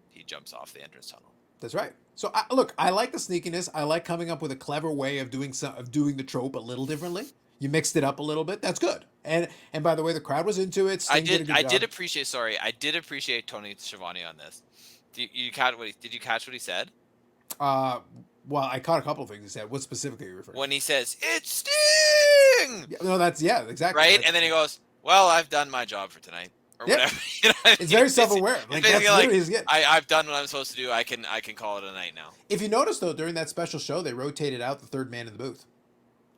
he jumps off the entrance tunnel. That's right. So look, I like the sneakiness. I like coming up with a clever way of doing the trope a little differently. You mixed it up a little bit. That's good. And by the way, the crowd was into it. I did appreciate Tony Schiavone on this. Did you catch what he said? Well, I caught a couple of things he said. What specifically are you referring to? When he says, "It's Sting!" Yeah, no, exactly. Right? And then he goes, "Well, I've done my job for tonight." Or whatever. It's very self-aware. Like, that's literally his get. I've done what I'm supposed to do. I can call it a night now. If you notice, though, during that special show, they rotated out the third man in the booth.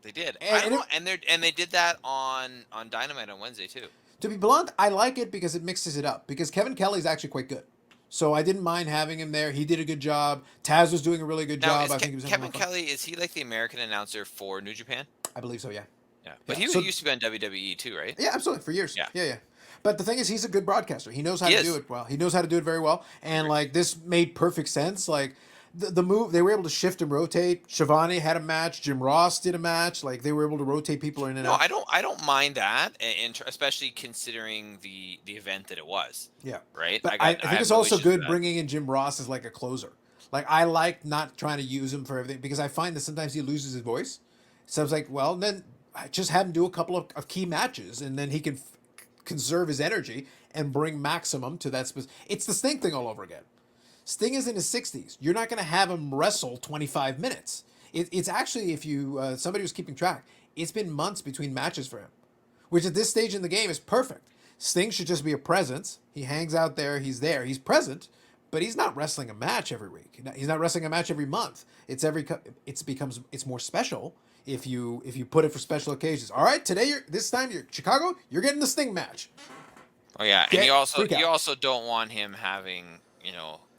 They did. And they did that on Dynamite on Wednesday, too. To be blunt, I like it because it mixes it up. Because Kevin Kelly's actually quite good. So I didn't mind having him there. He did a good job. Taz was doing a really good job. I think he was Kevin Kelly, is he like the American announcer for New Japan? I believe so, yeah. Yeah. But he used to be on WWE, too, right? Yeah, absolutely. For years. Yeah. But the thing is, he's a good broadcaster. He knows how to do it well. He knows how to do it very well. And, like, this made perfect sense. Like, the move, they were able to shift and rotate. Shivani had a match. Jim Ross did a match. Like, they were able to rotate people in and out. I don't mind that, and especially considering the event that it was. Yeah. Right? But I think it's also good bringing in Jim Ross as, like, a closer. Like, I like not trying to use him for everything, because I find that sometimes he loses his voice. So I was like, well, then I just have him do a couple of key matches, and then he can conserve his energy and bring Maximum to that. It's the Sting thing all over again. Sting is in his 60s. You're not going to have him wrestle 25 minutes. It's actually, if you somebody was keeping track, it's been months between matches for him, which at this stage in the game is perfect. Sting should just be a presence. He hangs out there. He's present, but he's not wrestling a match every week. He's not wrestling a match every month. It's more special if you put it for special occasions. All right, this time you're Chicago. You're getting the Sting match. Oh yeah, and you also don't want him having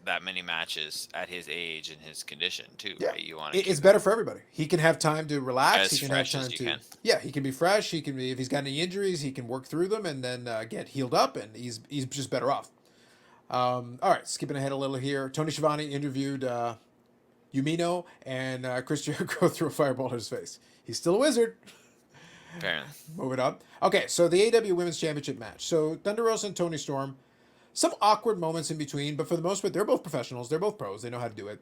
that many matches at his age and his condition too. Yeah, right? You want it's better for everybody. He can have time to relax. He can have time to. Yeah, he can be fresh. He can be, if he's got any injuries, he can work through them and then get healed up, and he's just better off. All right, skipping ahead a little here. Tony Schiavone interviewed Yumino, and Chris Jericho threw a fireball at his face. He's still a wizard. Apparently. Moving up. Okay, so the AEW Women's Championship match. So Thunder Rosa and Toni Storm. Some awkward moments in between, but for the most part, they're both professionals. They're both pros. They know how to do it.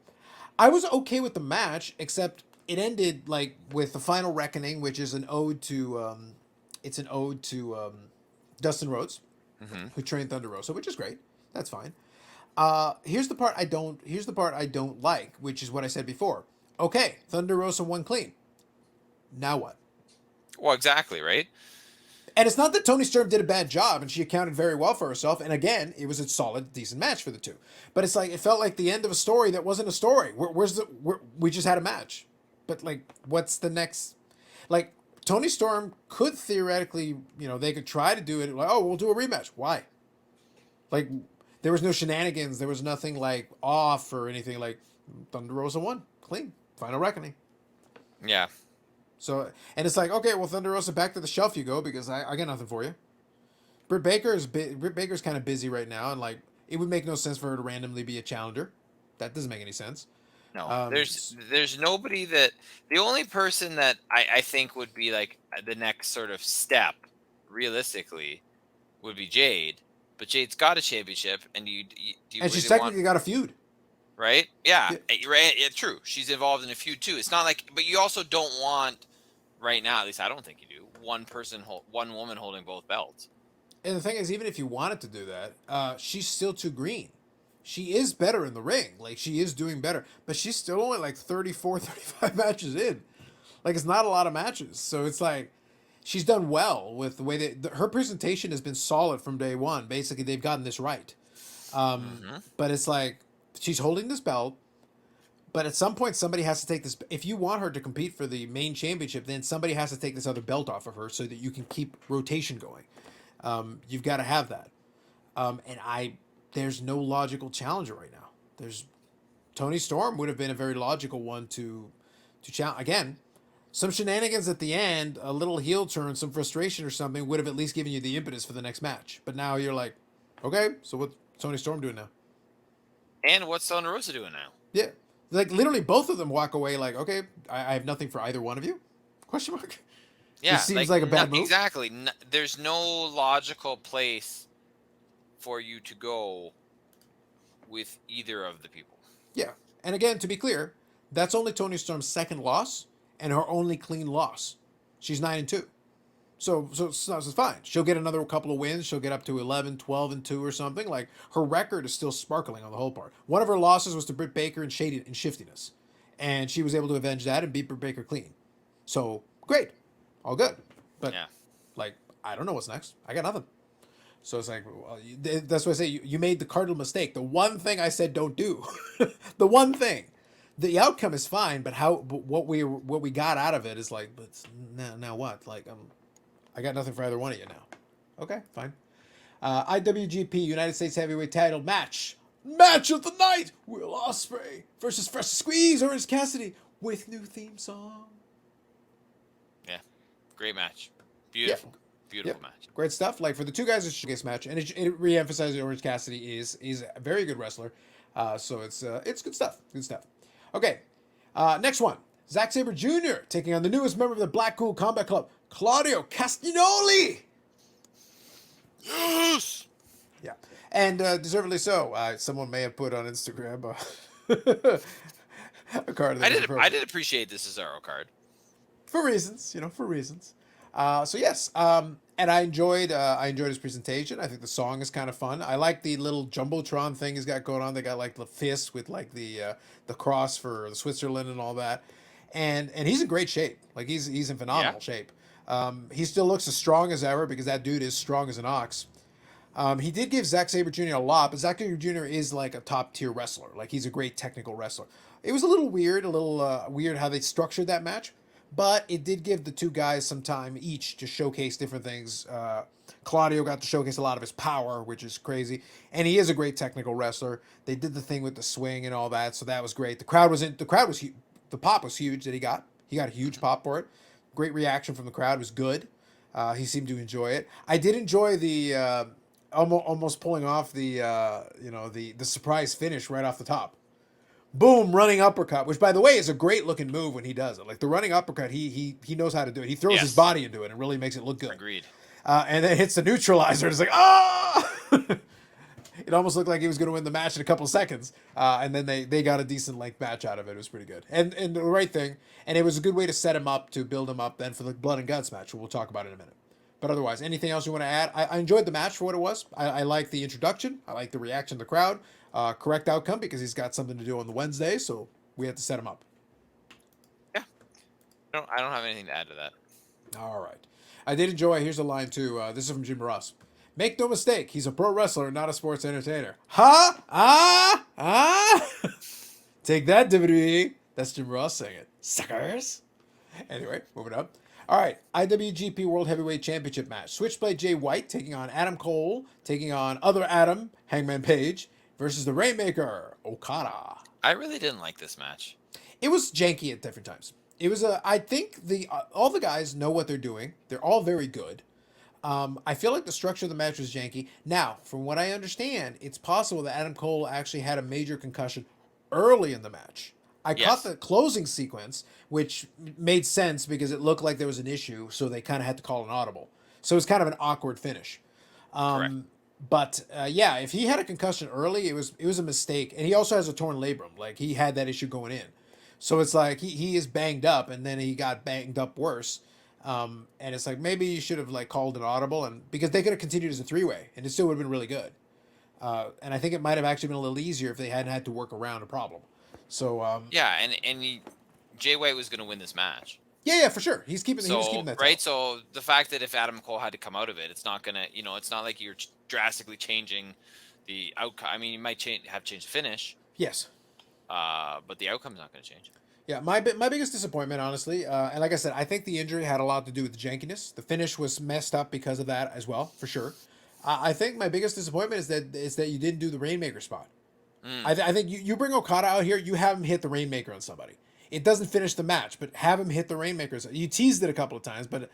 I was okay with the match, except it ended like with the final reckoning, which is an ode to Dustin Rhodes, who trained Thunder Rosa, which is great. That's fine. Here's the part I don't like, which is what I said before. Okay, Thunder Rosa won clean. Now what? Well, exactly, right? And it's not that Toni Storm did a bad job, and she accounted very well for herself. And again, it was a solid, decent match for the two. But it's like it felt like the end of a story that wasn't a story. We just had a match, but like, what's the next? Like, Toni Storm could theoretically, they could try to do it. Like, oh, we'll do a rematch. Why? Like, there was no shenanigans. There was nothing like off or anything. Like, Thunder Rosa won clean, final reckoning. Yeah. So, and it's like, okay, well, Thunder Rosa, back to the shelf you go, because I got nothing for you. Britt Baker's kind of busy right now, and like, it would make no sense for her to randomly be a challenger. That doesn't make any sense. No, there's nobody that, the only person that I think would be like the next sort of step, realistically, would be Jade. But Jade's got a championship, and do you and really she's technically got a feud. Right? Yeah. Right. Yeah, true. She's involved in a feud too. It's not like, but you also don't want, right now, at least I don't think you do, one woman holding both belts. And the thing is, even if you wanted to do that, she's still too green. She is better in the ring. Like, she is doing better, but she's still only like 34, 35 matches in. Like, it's not a lot of matches. So it's like, she's done well with the way that her presentation has been solid from day one. Basically, they've gotten this right. But it's like, she's holding this belt, but at some point somebody has to take this. If you want her to compete for the main championship, then somebody has to take this other belt off of her so that you can keep rotation going. You've got to have that. There's no logical challenger right now. Toni Storm would have been a very logical one to challenge. Again, some shenanigans at the end, a little heel turn, some frustration or something would have at least given you the impetus for the next match. But now you're like, okay, so what's Toni Storm doing now? And what's Thunder Rosa doing now? Yeah. Like, literally both of them walk away like, okay, I have nothing for either one of you? Question mark. Yeah. It seems like a bad move. Exactly. There's no logical place for you to go with either of the people. Yeah. And again, to be clear, that's only Toni Storm's second loss and her only clean loss. She's 9-2. So it's fine. She'll get another couple of wins. She'll get up to 11, 12-2 or something. Like, her record is still sparkling on the whole part. One of her losses was to Britt Baker in shiftiness. And she was able to avenge that and beat Britt Baker clean. So, great. All good. But, like, I don't know what's next. I got nothing. So it's like, well, that's what I say. You made the cardinal mistake. The one thing I said don't do. The one thing. The outcome is fine, but what we got out of it is like, but now what? Like, I got nothing for either one of you now. Okay, fine. IWGP United States Heavyweight Title match. Match of the night! Will Ospreay versus Fresh Squeeze Orange Cassidy with new theme song. Yeah, great match. Beautiful. Yeah. Beautiful match. Great stuff. Like, for the two guys, it's a showcase match, and it re-emphasizes Orange Cassidy is a very good wrestler. So it's good stuff. Good stuff. Okay, next one. Zack Sabre Jr. taking on the newest member of the Blackpool Combat Club, Claudio Castagnoli. Yes. Yeah, and deservedly so. Someone may have put on Instagram a card. I did appreciate this Cesaro card for reasons, So yes, And I enjoyed his presentation. I think the song is kind of fun. I like the little jumbotron thing he's got going on. They got like the fist with like the cross for the Switzerland and all that, and he's in great shape. Like he's in Yeah. phenomenal shape. He still looks as strong as ever because that dude is strong as an ox. He did give Zack Sabre Jr. a lot, but Zack Sabre Jr. is like a top tier wrestler. Like he's a great technical wrestler. It was a little weird how they structured that match, but it did give the two guys some time each to showcase different things. Claudio got to showcase a lot of his power, which is crazy, and he is a great technical wrestler. They did the thing with the swing and all that, so that was great. The crowd was in. The crowd was huge. The pop was huge that he got. He got a huge pop for it. Great reaction from the crowd. It was good. He seemed to enjoy it. I did enjoy the almost pulling off the the surprise finish right off the top. Boom, running uppercut, which by the way is a great looking move when he does it. Like the running uppercut, he knows how to do it. He throws his Yes. body into it and really makes it look good. Agreed. And then hits the neutralizer. It's like ah. It almost looked like he was going to win the match in a couple of seconds, and then they got a decent length match out of it. It was pretty good, and the right thing, and it was a good way to set him up to build him up then for the blood and guts match, which we'll talk about in a minute. But otherwise, anything else you want to add? I enjoyed the match for what it was. I like the introduction. I like the reaction of the crowd. Correct outcome because he's got something to do on the Wednesday, so we had to set him up. Yeah. I don't have anything to add to that. All right. I did enjoy. Here's a line too. This is from Jim Ross. Make no mistake, he's a pro wrestler, not a sports entertainer. Ha! Ah! Ah! Take that, WWE. That's Jim Ross saying it. Suckers! Anyway, moving up. All right, IWGP World Heavyweight Championship match. Switchblade Jay White taking on Adam Cole, taking on other Adam, Hangman Page, versus the Rainmaker, Okada. I really didn't like this match. It was janky at different times. It was I think all the guys know what they're doing. They're all very good. I feel like the structure of the match was janky. Now, from what I understand, it's possible that Adam Cole actually had a major concussion early in the match. I caught the closing sequence, which made sense because it looked like there was an issue, so they kind of had to call an audible. So it was kind of an awkward finish. Correct. But yeah, if he had a concussion early, it was a mistake. And he also has a torn labrum. Like he had that issue going in. So it's like he is banged up, and then he got banged up worse. And it's like maybe you should have like called an audible, and because they could have continued as a three-way, and it still would have been really good. And I think it might have actually been a little easier if they hadn't had to work around a problem. So Yeah, Jay White was going to win this match. yeah, for sure. He was keeping that right. title. So the fact that if Adam Cole had to come out of it, it's not gonna, it's not like you're drastically changing the outcome. I mean, you might have changed the finish, Yes. but the outcome's not going to change. Yeah, my biggest disappointment, honestly, and like I said, I think the injury had a lot to do with the jankiness. The finish was messed up because of that as well, for sure. I think my biggest disappointment is that you didn't do the Rainmaker spot. I think you bring Okada out here, you have him hit the Rainmaker on somebody. It doesn't finish the match, but have him hit the Rainmaker. You teased it a couple of times, but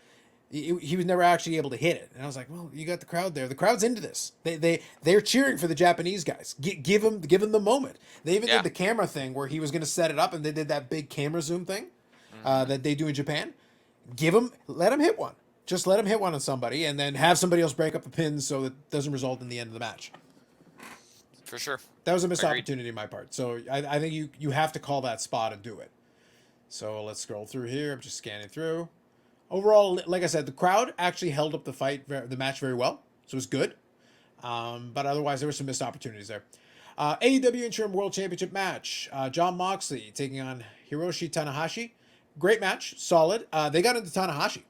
he was never actually able to hit it. And I was like, well, you got the crowd there. The crowd's into this. They're cheering for the Japanese guys. Give him the moment. They even did the camera thing where he was going to set it up, and they did that big camera zoom thing that they do in Japan. Let him hit one. Just let him hit one on somebody, and then have somebody else break up the pins so it doesn't result in the end of the match. For sure. That was a missed opportunity on my part. So I think you have to call that spot and do it. So let's scroll through here. I'm just scanning through. Overall, like I said, the crowd actually held up the match very well. So it was good. But otherwise, there were some missed opportunities there. AEW Interim World Championship match. Jon Moxley taking on Hiroshi Tanahashi. Great match. Solid. They got into Tanahashi.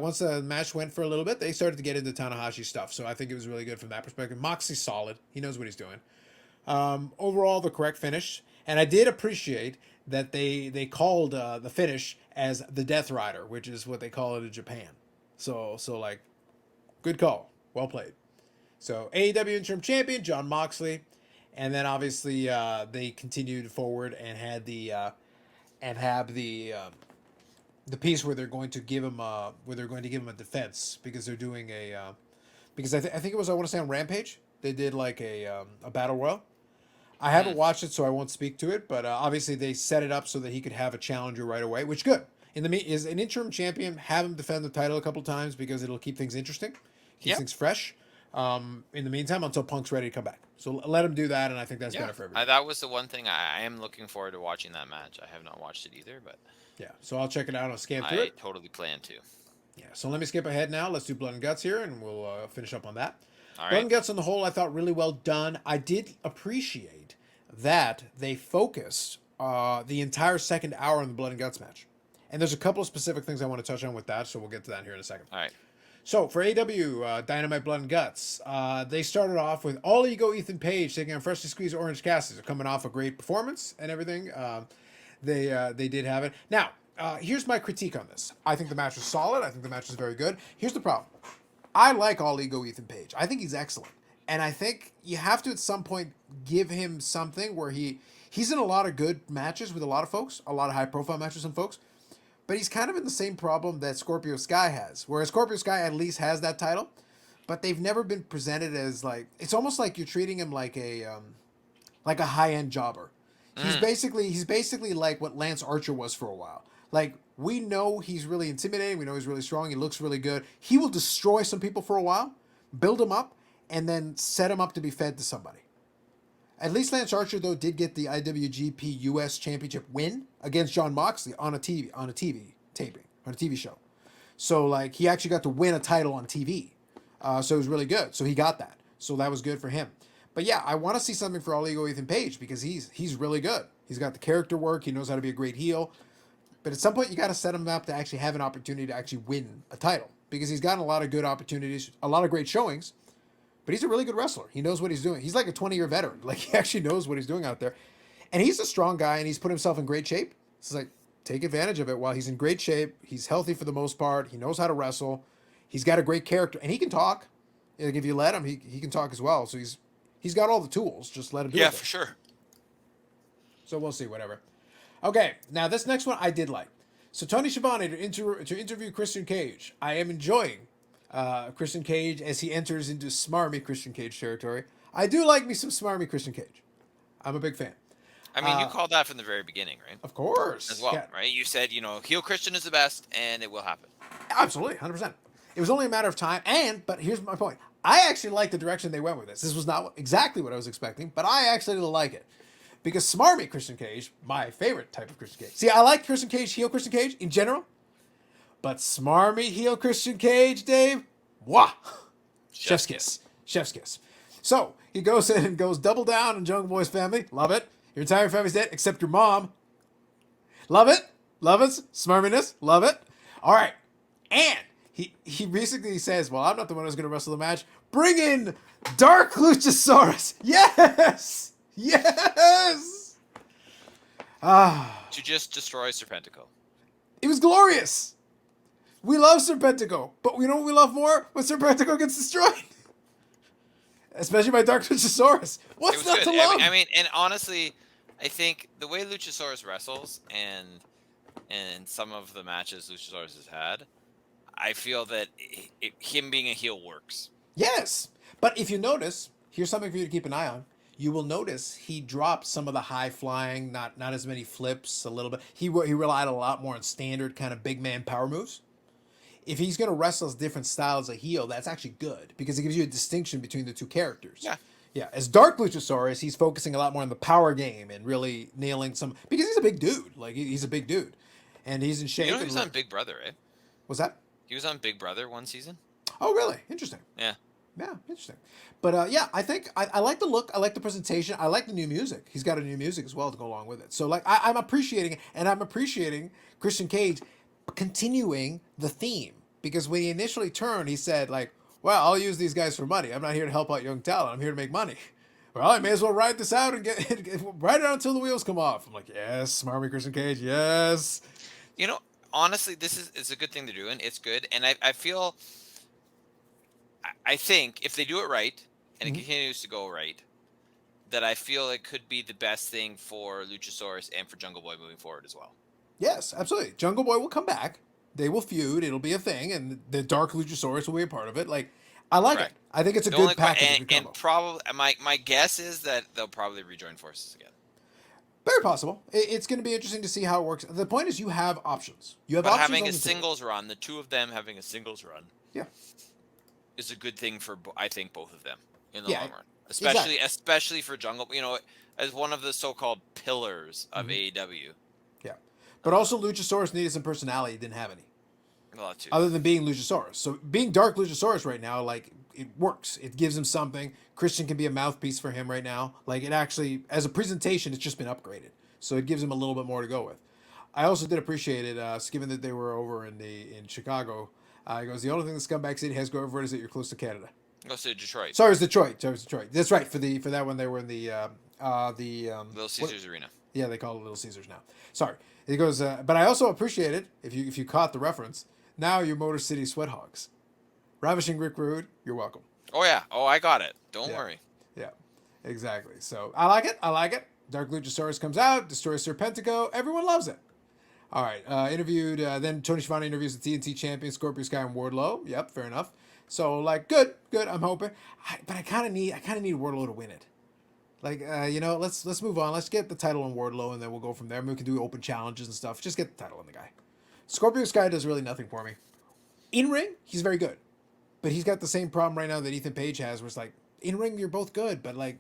Once the match went for a little bit, they started to get into Tanahashi stuff. So I think it was really good from that perspective. Moxley's solid. He knows what he's doing. Overall, the correct finish. And I did appreciate that they called the finish as the Death Rider, which is what they call it in Japan. So like, good call. Well played. So AEW Interim Champion, Jon Moxley. And then obviously they continued forward and had the piece where they're going to give him a defense because they're doing because I think it was, I want to say on Rampage, they did like a battle royal. I haven't watched it, so I won't speak to it. But obviously, they set it up so that he could have a challenger right away, which good. Is an interim champion, have him defend the title a couple times because it'll keep things interesting, keeps things fresh. In the meantime, until Punk's ready to come back, so let him do that, and I think that's better for everybody. That was the one thing I am looking forward to watching that match. I have not watched it either, but yeah, so I'll check it out. I'll scan through it. I totally plan to. Yeah, so let me skip ahead now. Let's do Blood and Guts here, and we'll finish up on that. All Blood right. and Guts on the whole, I thought really well done. I did appreciate that they focused the entire second hour on the Blood and Guts match. And there's a couple of specific things I want to touch on with that, so we'll get to that here in a second. All right. So for AEW Dynamite Blood and Guts, they started off with All Ego Ethan Page taking on Freshly Squeezed Orange Cassidy. They're coming off a great performance and everything. They did have it. Now, here's my critique on this. I think the match was solid. I think the match was very good. Here's the problem. I like All Ego Ethan Page. I think he's excellent. And I think you have to at some point give him something where he's in a lot of good matches with a lot of folks, a lot of high profile matches with some folks. But he's kind of in the same problem that Scorpio Sky has. Whereas Scorpio Sky at least has that title, but they've never been presented as like, it's almost like you're treating him like a high-end jobber. He's basically like what Lance Archer was for a while. Like, we know he's really intimidating, we know he's really strong, he looks really good. He will destroy some people for a while, build them up, and then set him up to be fed to somebody. At least Lance Archer, though, did get the IWGP US Championship win against John Moxley on a TV taping, on a TV show. So, like, he actually got to win a title on TV. So it was really good. So he got that. So that was good for him. But yeah, I want to see something for All Ego Ethan Page because he's really good. He's got the character work. He knows how to be a great heel. But at some point, you got to set him up to actually have an opportunity to actually win a title because he's gotten a lot of good opportunities, a lot of great showings. But he's a really good wrestler. He knows what he's doing. He's like a 20-year veteran. Like, he actually knows what he's doing out there. And he's a strong guy, and he's put himself in great shape. It's like, take advantage of it while he's in great shape. He's healthy for the most part. He knows how to wrestle. He's got a great character. And he can talk. Like, if you let him, he can talk as well. So he's got all the tools. Just let him do it. Yeah, for sure. So we'll see, whatever. Okay, now this next one I did like. So Tony Schiavone to interview Christian Cage. I am enjoying Christian Cage as he enters into smarmy Christian Cage territory. I do like me some smarmy Christian Cage. I'm a big fan. I mean, you called that from the very beginning, right? Of course. As well, Yeah. right? You said, heel Christian is the best, and it will happen. Absolutely, 100%. It was only a matter of time. But here's my point. I actually like the direction they went with this. This was not exactly what I was expecting, but I actually like it. Because smarmy Christian Cage, my favorite type of Christian Cage. See, I like Christian Cage, heel Christian Cage in general. But smarmy heel Christian Cage, Dave, wah! Chef's kiss. Chef's kiss. So, he goes in and goes double down on Jungle Boy's family. Love it. Your entire family's dead except your mom. Love it. Love it. Smarminess. Love it. All right. And he basically says, well, I'm not the one who's going to wrestle the match. Bring in Dark Luchasaurus. Yes! Yes! To just destroy Serpentico. It was glorious. We love Serpentico, but you know what we love more? When Serpentico gets destroyed. Especially by Dark Luchasaurus. What's not to love? I mean, and honestly, I think the way Luchasaurus wrestles and some of the matches Luchasaurus has had, I feel that him being a heel works. Yes. But if you notice, here's something for you to keep an eye on. You will notice he dropped some of the high flying, not as many flips, a little bit. He relied a lot more on standard kind of big man power moves. If he's going to wrestle as different styles of heel, that's actually good because it gives you a distinction between the two characters. Yeah. Yeah. As Dark Luchasaurus, he's focusing a lot more on the power game and really nailing some, because he's a big dude. Like, he's a big dude. And he's in shape. He was on Big Brother, right? Was that? He was on Big Brother one season. Oh, really? Interesting. Yeah. Yeah, interesting. But yeah, I think I like the look. I like the presentation. I like the new music. He's got a new music as well to go along with it. So like, I'm appreciating it, and I'm appreciating Christian Cage continuing the theme, because when he initially turned, he said like, "Well, I'll use these guys for money. I'm not here to help out young talent. I'm here to make money. Well, I may as well ride this out and ride it out until the wheels come off." I'm like, yes, smarmy Christian Cage, yes. Honestly, it's a good thing they're doing. It's good, and I feel. I think if they do it right and it continues to go right, that I feel it could be the best thing for Luchasaurus and for Jungle Boy moving forward as well. Yes, absolutely. Jungle Boy will come back. They will feud. It'll be a thing, and the Dark Luchasaurus will be a part of it. Like, I like it. I think it's a good package. And probably my guess is that they'll probably rejoin forces again. Very possible. It's going to be interesting to see how it works. The point is, you have options. You have but options having on a the singles run, the two of them having a singles run. Yeah. Is a good thing for I think both of them in the long run, especially for Jungle. As one of the so-called pillars of AEW. Yeah, but also Luchasaurus needed some personality. He didn't have any. A lot too. other than being Luchasaurus. So being Dark Luchasaurus right now, like, it works. It gives him something. Christian can be a mouthpiece for him right now. Like, it actually, as a presentation, it's just been upgraded. So it gives him a little bit more to go with. I also did appreciate it, given that they were over in Chicago. He goes, the only thing the Scumbag City has going for it is that you're close to Canada. Go to Detroit. Sorry, it's Detroit. That's right. For that one, they were in the Little Caesars Arena. Yeah, they call it Little Caesars now. Sorry. He goes, but I also appreciate it if you caught the reference. Now you're Motor City Sweat Hogs. Ravishing Rick Rude, you're welcome. Oh yeah. Oh, I got it. Don't worry. Yeah, exactly. So I like it. Dark Luchasaurus comes out, destroys Serpentico. Everyone loves it. All right. Interviewed. Then Tony Schiavone interviews the TNT champion Scorpio Sky and Wardlow. Yep, fair enough. So like, good. I'm hoping, but I kind of need Wardlow to win it. Like, let's move on. Let's get the title on Wardlow, and then we'll go from there. We can do open challenges and stuff. Just get the title on the guy. Scorpio Sky does really nothing for me. In ring, he's very good, but he's got the same problem right now that Ethan Page has, where it's like, in ring you're both good, but like,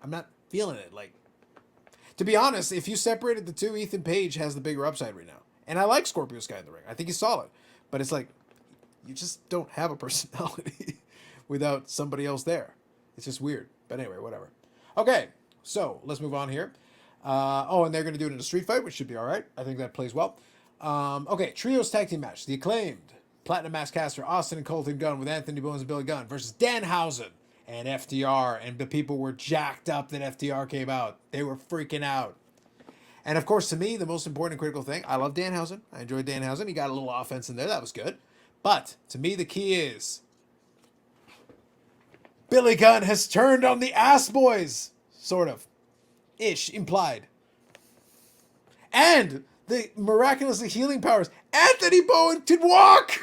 I'm not feeling it. Like, to be honest, if you separated the two, Ethan Page has the bigger upside right now, and I like Scorpio Sky in the ring. I think he's solid, but it's like, you just don't have a personality without somebody else there. It's just weird. But anyway, whatever. Okay, so let's move on here. And they're going to do it in a street fight, which should be all right. I think that plays well. Okay, trios tag team match. The Acclaimed, Platinum Mask Caster, Austin and Colton Gunn with Anthony Bones and Billy Gunn versus Danhausen and FTR. And the people were jacked up that FTR came out. They were freaking out. And of course, to me, the most important and critical thing, I love Danhausen. I enjoyed Danhausen. He got a little offense in there. That was good. But to me, the key is Billy Gunn has turned on the ass boys. Sort of. Ish. Implied. And the miraculously healing powers. Anthony Bowen can walk!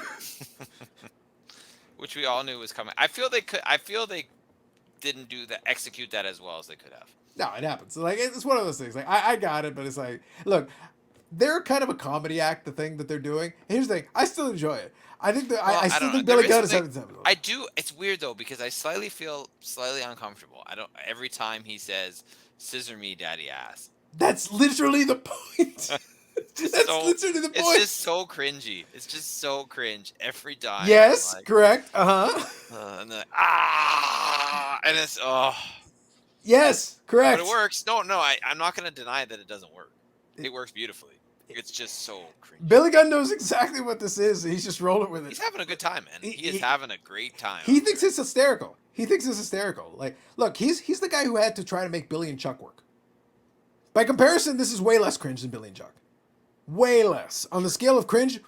Which we all knew was coming. I feel they didn't execute that as well as they could have. No, it happens. Like, it's one of those things. Like, I got it, but it's like, look, they're kind of a comedy act, the thing that they're doing. Here's the thing. I still enjoy it. I think that I still think Billy Gunn is having something. I do. It's weird though, because I feel slightly uncomfortable. Every time he says "Scissor me, daddy ass." That's literally the point. Literally the point. It's just so cringy. It's just so cringe every time. Yes, like, correct. And then and it's Yes, correct. But it works. No, I'm not going to deny that it doesn't work. It works beautifully. It's just so cringy. Billy Gunn knows exactly what this is. He's just rolling with it. He's having a good time, man. He is having a great time. He thinks it's hysterical. Like, look, he's the guy who had to try to make Billy and Chuck work. By comparison, this is way less cringe than Billy and Chuck. Way less. On the scale of cringe,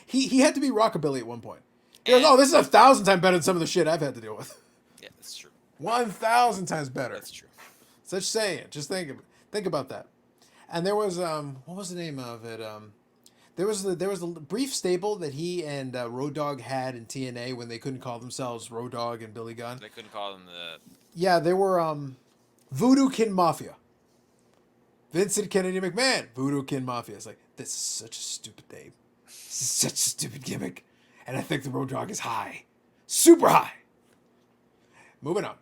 he had to be Rockabilly at one point. He goes, oh, this is 1,000 times better than some of the shit I've had to deal with. Yeah, that's true. 1,000 times better. That's true. Such saying. Just think about that. And there was what was the name of it? There was a brief stable that he and Road Dogg had in TNA when they couldn't call themselves Road Dogg and Billy Gunn. They couldn't call them the. Yeah, they were Voodoo Kin Mafia. Vincent Kennedy McMahon, Voodoo Kin Mafia. It's like, this is such a stupid name. This is such a stupid gimmick. And I think the Road Dogg is high. Super high. Moving on.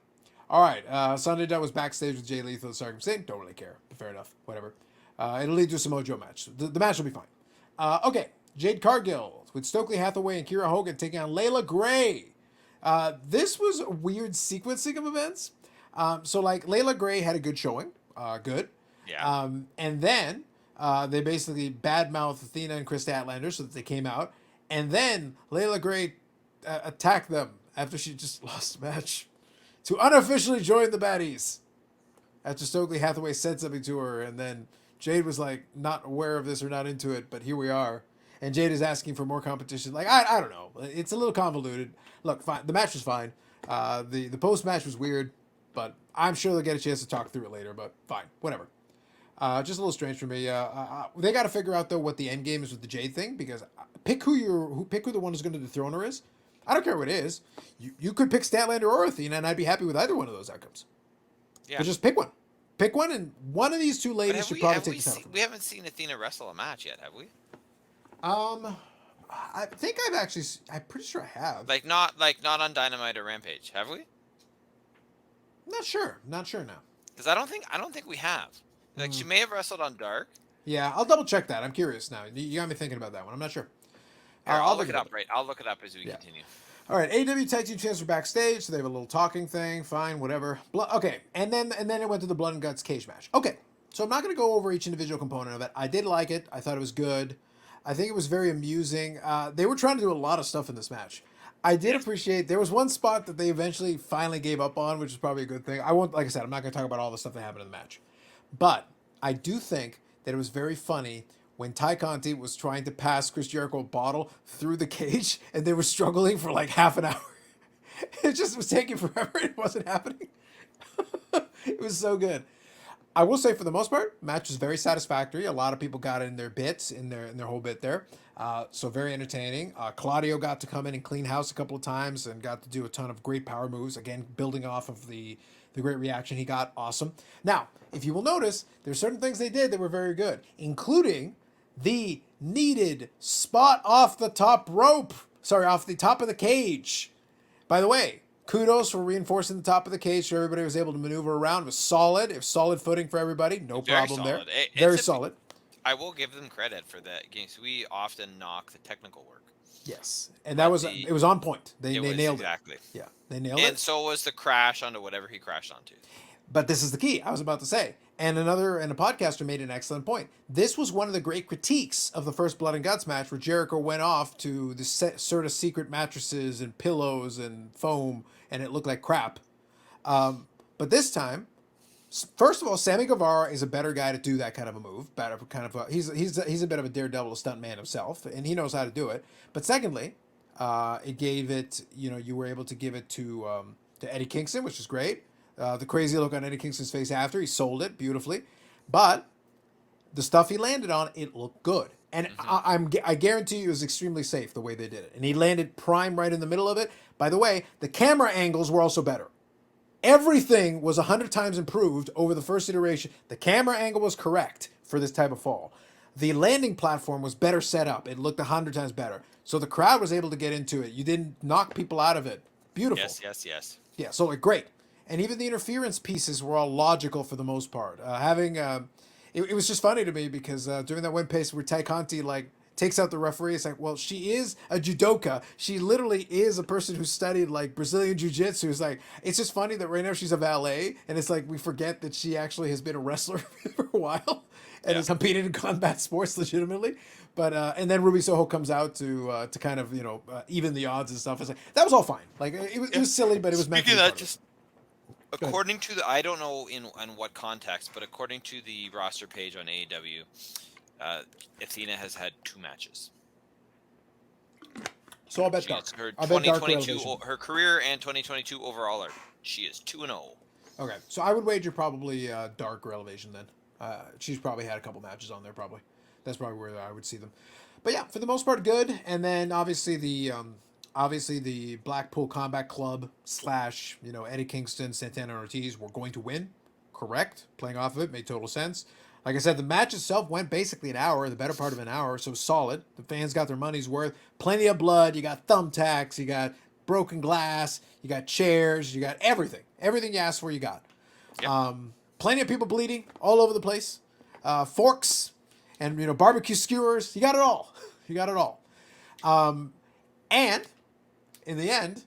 All right, Sunday Dunn was backstage with Jay Lethal and Sergeant Saint. Don't really care. But fair enough. Whatever. It'll lead to a Samoa Joe match. The match will be fine. Okay, Jade Cargill with Stokely Hathaway and Kira Hogan taking on Layla Gray. This was a weird sequencing of events. So, like, Layla Gray had a good showing. Good. Yeah. And then they basically badmouthed Athena and Chris Statlander so that they came out. And then Layla Gray attacked them after she just lost the match to unofficially join the baddies. After Stokely Hathaway said something to her, and then Jade was like not aware of this or not into it, but here we are. And Jade is asking for more competition. Like, I don't know. It's a little convoluted. Look, fine. The match was fine. The post-match was weird, but I'm sure they'll get a chance to talk through it later, but fine. Whatever. Just a little strange for me. They got to figure out though what the end game is with the Jade thing, because pick who the one who's going to dethrone her is. I don't care what it is. You could pick Statlander or Athena, and I'd be happy with either one of those outcomes. Yeah. But just pick one. Pick one, and one of these two ladies should probably take the title. We haven't seen Athena wrestle a match yet, have we? I think I'm pretty sure I have. Not on Dynamite or Rampage, have we? Not sure now. Because I don't think we have. Like, she may have wrestled on Dark. Yeah, I'll double check that. I'm curious now. You got me thinking about that one. I'm not sure. Here, I'll look think it about up. Right, I'll look it up as we Yeah. continue. All right, AEW Tag Team Champs are backstage, so they have a little talking thing. Fine, whatever. Okay, and then it went to the Blood and Guts cage match. Okay, so I'm not going to go over each individual component of it. I did like it. I thought it was good. I think it was very amusing. They were trying to do a lot of stuff in this match. I did appreciate there was one spot that they eventually finally gave up on, which is probably a good thing. I won't, like I said, I'm not going to talk about all the stuff that happened in the match, but I do think that it was very funny when Ty Conti was trying to pass Chris Jericho a bottle through the cage, and they were struggling for like half an hour. It just was taking forever. It wasn't happening. It was so good. I will say, for the most part, match was very satisfactory. A lot of people got in their bits, in their whole bit there. So very entertaining. Claudio got to come in and clean house a couple of times and got to do a ton of great power moves. Again, building off of the great reaction he got. Awesome. Now, if you will notice, there's certain things they did that were very good, including the needed spot off the top rope. Sorry, off the top of the cage. By the way, kudos for reinforcing the top of the cage so everybody was able to maneuver around. It was solid. It was solid footing for everybody. No problem there. Very solid. I will give them credit for that. We often knock the technical work. Yes, and that was it was on point. They nailed it. Exactly. Yeah, they nailed it. And so was the crash onto whatever he crashed onto. But this is the key. I was about to say, and a podcaster made an excellent point. This was one of the great critiques of the first Blood and Guts match, where Jericho went off to the sort of secret mattresses and pillows and foam, and it looked like crap. But this time, first of all, Sammy Guevara is a better guy to do that kind of a move. He's a bit of a daredevil, a stunt man himself, and he knows how to do it. But secondly, it gave it. You were able to give it to Eddie Kingston, which is great. The crazy look on Eddie Kingston's face after he sold it beautifully, but the stuff he landed on, it looked good, and I guarantee you it was extremely safe the way they did it. And he landed prime right in the middle of it. By the way, the camera angles were also better. Everything was 100 times improved over the first iteration. The camera angle was correct for this type of fall. The landing platform was better set up. It looked 100 times better. So the crowd was able to get into it. You didn't knock people out of it. Beautiful. Yes. Yeah, so great. And even the interference pieces were all logical for the most part. It was just funny to me because during that one pace where Ty Conti takes out the referee, it's like, well, she is a judoka. She literally is a person who studied Brazilian jiu-jitsu. It's like, it's just funny that right now she's a valet, and it's like we forget that she actually has been a wrestler for a while and has competed in combat sports legitimately. But and then Ruby Soho comes out to kind of even the odds and stuff. It's like that was all fine. It was silly, but it was meant to be that just. According to I don't know in what context, but according to the roster page on AEW, Athena has had 2 matches. So I'll bet Dark. Her I'll 2022, her career and 2022 overall she is 2-0. Okay, so I would wager probably Dark or Elevation then. She's probably had a couple matches on there. Probably that's probably where I would see them. But yeah, for the most part, good. And then obviously the Blackpool Combat Club / Eddie Kingston, Santana Ortiz were going to win. Correct. Playing off of it made total sense. Like I said, the match itself went basically an hour, the better part of an hour, so solid. The fans got their money's worth. Plenty of blood. You got thumbtacks. You got broken glass. You got chairs. You got everything. Everything you asked for, you got. Yep. Plenty of people bleeding all over the place. Forks and barbecue skewers. You got it all. You got it all. And in the end,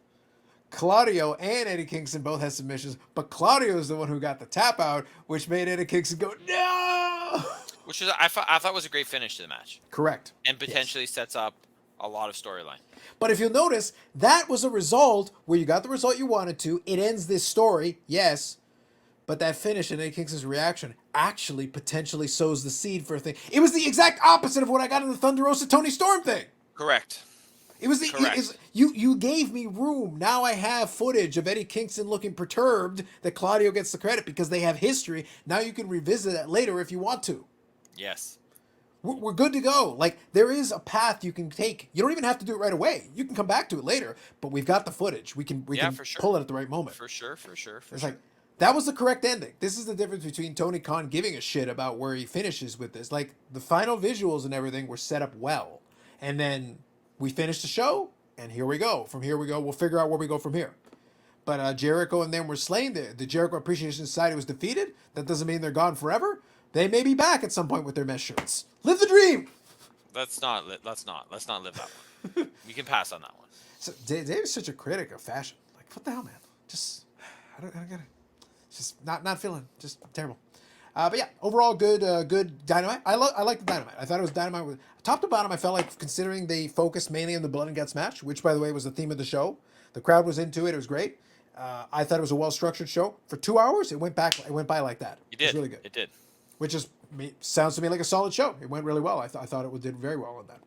Claudio and Eddie Kingston both had submissions, but Claudio is the one who got the tap out, which made Eddie Kingston go, no! Which I thought was a great finish to the match. Correct. And potentially sets up a lot of storyline. But if you'll notice, that was a result where you got the result you wanted to. It ends this story, yes, but that finish and Eddie Kingston's reaction actually potentially sows the seed for a thing. It was the exact opposite of what I got in the Thunder Rosa Tony Storm thing. Correct. It was you gave me room. Now I have footage of Eddie Kingston looking perturbed that Claudio gets the credit because they have history. Now you can revisit that later if you want to. Yes. We're good to go. There is a path you can take. You don't even have to do it right away. You can come back to it later, but we've got the footage. We can pull it at the right moment. For sure. Like, that was the correct ending. This is the difference between Tony Khan giving a shit about where he finishes with this. The final visuals and everything were set up well. And then we finished the show, and here we go. From here we go. We'll figure out where we go from here. But Jericho and them were slain. The Jericho Appreciation Society was defeated. That doesn't mean they're gone forever. They may be back at some point with their mesh shirts. Live the dream! let's not live that one. We can pass on that one. So Dave is such a critic of fashion. Like, what the hell, man? Just, I don't get it. Just not feeling. Just terrible. But yeah, overall good Dynamite. I like the Dynamite. I thought it was Dynamite with top to bottom. I felt like, considering they focused mainly on the blood and guts match, which by the way was the theme of the show. The crowd was into it. It was great. I thought it was a well structured show. For 2 hours, it went by like that. It did. It was really good. It did. Which is sounds to me like a solid show. It went really well. I thought it did very well on that.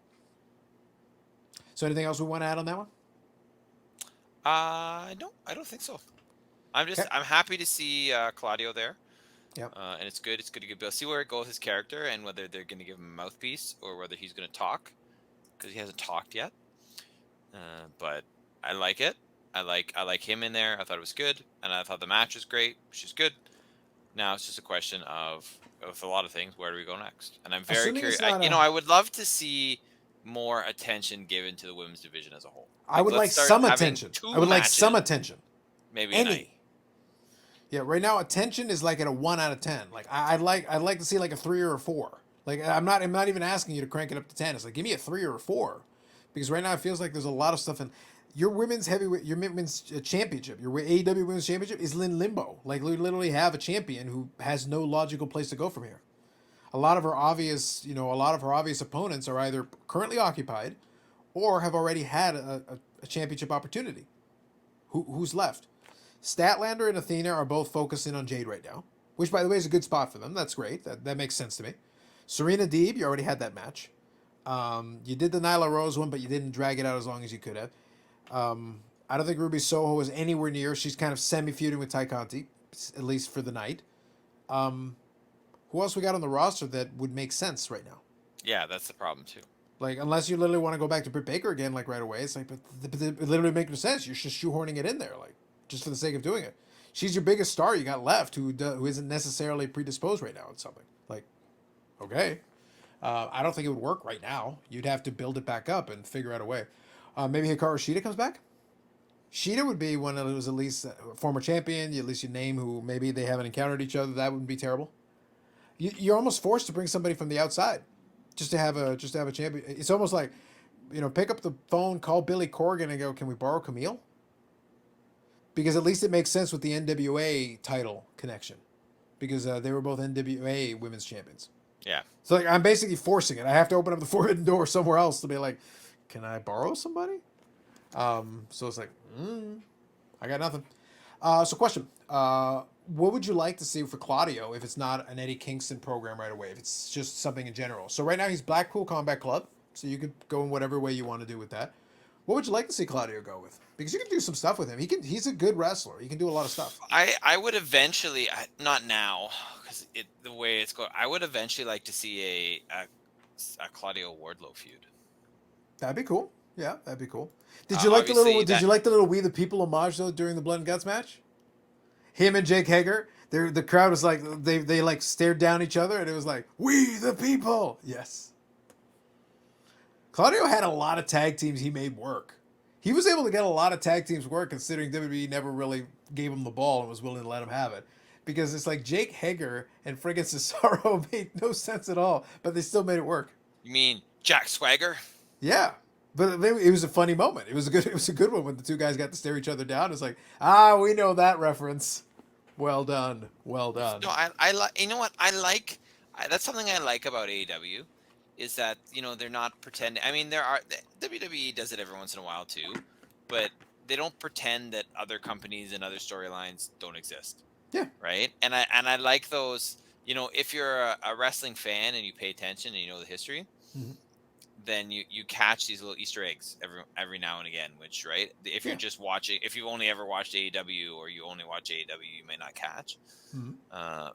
So anything else we want to add on that one? I don't think so. I'm happy to see Claudio there. Yeah. And it's good. It's good to get see where it goes with his character and whether they're going to give him a mouthpiece or whether he's going to talk, because he hasn't talked yet. But I like it. I like him in there. I thought it was good, and I thought the match was great, which is good. Now it's just a question of a lot of things. Where do we go next? And I'm very curious. I would love to see more attention given to the women's division as a whole. I would like some attention. I would like some attention. Maybe any. Yeah, right now attention is like at a 1 out of 10. Like I'd like to see like a 3 or a 4. Like I'm not even asking you to crank it up to 10. It's like give me a 3 or a 4, because right now it feels like there's a lot of stuff in your women's championship. Your AEW women's championship is in limbo. Like we literally have a champion who has no logical place to go from here. A lot of her obvious opponents are either currently occupied or have already had a championship opportunity. Who's left? Statlander and Athena are both focusing on Jade right now, which, by the way, is a good spot for them. That's great. That makes sense to me. Serena Deeb, you already had that match. You did the Nyla Rose one, but you didn't drag it out as long as you could have. I don't think Ruby Soho was anywhere near. She's kind of semi-feuding with Ty Conti, at least for the night. Who else we got on the roster that would make sense right now? Yeah, that's the problem, too. Like, unless you literally want to go back to Britt Baker again, like, right away. It's like, but it literally makes no sense. You're just shoehorning it in there, like, just for the sake of doing it. She's your biggest star you got left who isn't necessarily predisposed right now at something. Like, okay. I don't think it would work right now. You'd have to build it back up and figure out a way. Maybe Hikaru Shida comes back? Shida would be one of those, at least a former champion. At least you name who maybe they haven't encountered each other. That wouldn't be terrible. You're almost forced to bring somebody from the outside just to have a champion. It's almost like, pick up the phone, call Billy Corgan and go, can we borrow Camille? Because at least it makes sense with the NWA title connection, because they were both NWA women's champions. Yeah. So like I'm basically forcing it. I have to open up the Forbidden Door somewhere else to be like, can I borrow somebody? So it's like, I got nothing. So question. What would you like to see for Claudio if it's not an Eddie Kingston program right away? If it's just something in general. So right now he's Blackpool Combat Club. So you could go in whatever way you want to do with that. What would you like to see Claudio go with? Because you can do some stuff with him. He's a good wrestler. He can do a lot of stuff. I would eventually, not now, because the way it's going, I would eventually like to see a Claudio Wardlow feud. That'd be cool. Yeah, that'd be cool. Did you like the little We the People homage though during the Blood and Guts match? Him and Jake Hager, the crowd was like they like stared down each other and it was like, we the people. Yes. Claudio had a lot of tag teams he made work. He was able to get a lot of tag teams work considering WWE never really gave him the ball and was willing to let him have it. Because it's like Jake Hager and friggin' Cesaro made no sense at all, but they still made it work. You mean Jack Swagger? Yeah. But it was a funny moment. It was a good one when the two guys got to stare each other down. It's like, we know that reference. Well done. Well done. No, I like. You know what? That's something I like about AEW, is that they're not pretending. I mean, WWE does it every once in a while too, but they don't pretend that other companies and other storylines don't exist. Yeah. Right. And I like those. If you're a wrestling fan and you pay attention and you know the history. Mm-hmm. Then you catch these little Easter eggs every now and again, which, right? If you're just watching, if you've only ever watched AEW or you only watch AEW, you may not catch. Mm-hmm.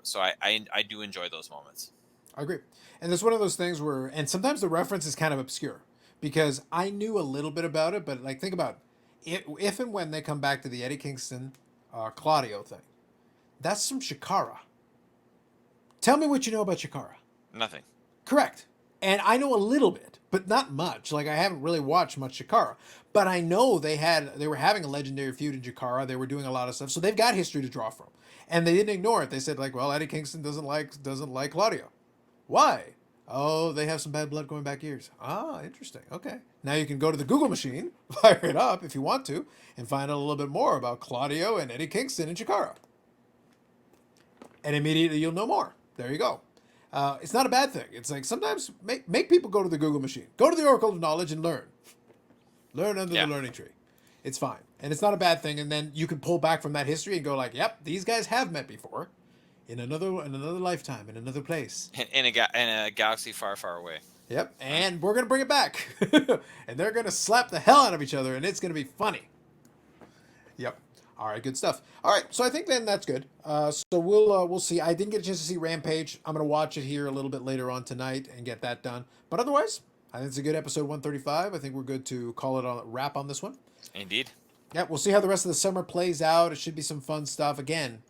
So I do enjoy those moments. I agree. And there's one of those things where, and sometimes the reference is kind of obscure because I knew a little bit about it, but like think about it, if and when they come back to the Eddie Kingston Claudio thing, that's from Shikara. Tell me what you know about Shikara. Nothing. Correct. And I know a little bit, but not much. Like I haven't really watched much Chikara, but I know they were having a legendary feud in Chikara. They were doing a lot of stuff, so they've got history to draw from. And they didn't ignore it. They said like, well, Eddie Kingston doesn't like Claudio. Why? Oh, they have some bad blood going back years. Ah, interesting. Okay. Now you can go to the Google machine, fire it up if you want to, and find out a little bit more about Claudio and Eddie Kingston and Chikara. And immediately you'll know more. There you go. It's not a bad thing. It's like sometimes make people go to the Google machine. Go to the Oracle of Knowledge and learn. Learn under the learning tree. It's fine. And it's not a bad thing. And then you can pull back from that history and go like, yep, these guys have met before. In another lifetime, in another place. In a galaxy far, far away. Yep. And we're going to bring it back. And they're going to slap the hell out of each other. And it's going to be funny. Yep. All right, good stuff. All right, so I think then that's good. So we'll see. I didn't get a chance to see Rampage. I'm gonna watch it here a little bit later on tonight and get that done. But otherwise, I think it's a good episode 135. I think we're good to call it a wrap on this one. Indeed. Yeah, we'll see how the rest of the summer plays out. It should be some fun stuff. Again,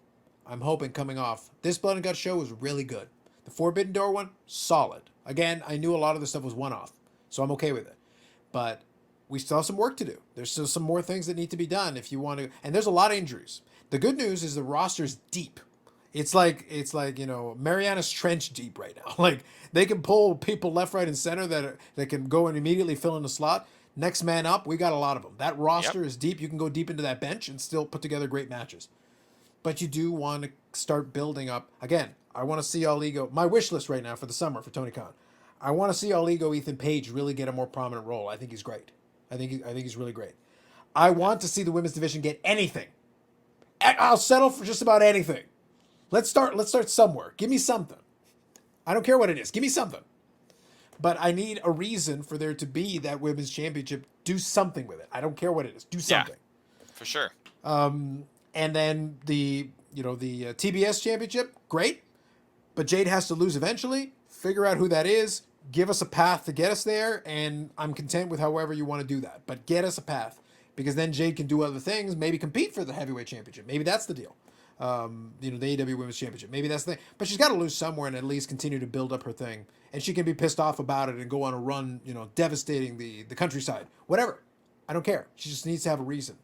I'm hoping coming off this Blood and Guts show was really good. The Forbidden Door one, solid. Again, I knew a lot of the stuff was one-off, so I'm okay with it. But we still have some work to do. There's still some more things that need to be done if you want to. And there's a lot of injuries. The good news is the roster's deep. It's like Marianas Trench deep right now. Like they can pull people left, right, and center that can go and immediately fill in the slot. Next man up, we got a lot of them. That roster is deep. You can go deep into that bench and still put together great matches. But you do want to start building up. Again, I want to see Ali go. My wish list right now for the summer for Tony Khan. I want to see Ali go Ethan Page really get a more prominent role. I think he's great. I think he's really great. I want to see the women's division get anything. I'll settle for just about anything. Let's start somewhere. Give me something. I don't care what it is. Give me something. But I need a reason for there to be that women's championship. Do something with it. I don't care what it is. Do something. Yeah, for sure. And then the TBS championship, great. But Jade has to lose eventually. Figure out who that is. Give us a path to get us there, and I'm content with however you want to do that. But get us a path, because then Jade can do other things, maybe compete for the heavyweight championship. Maybe that's the deal. The AEW Women's Championship. Maybe that's the thing. But she's got to lose somewhere and at least continue to build up her thing. And she can be pissed off about it and go on a run, devastating the countryside. Whatever. I don't care. She just needs to have a reason.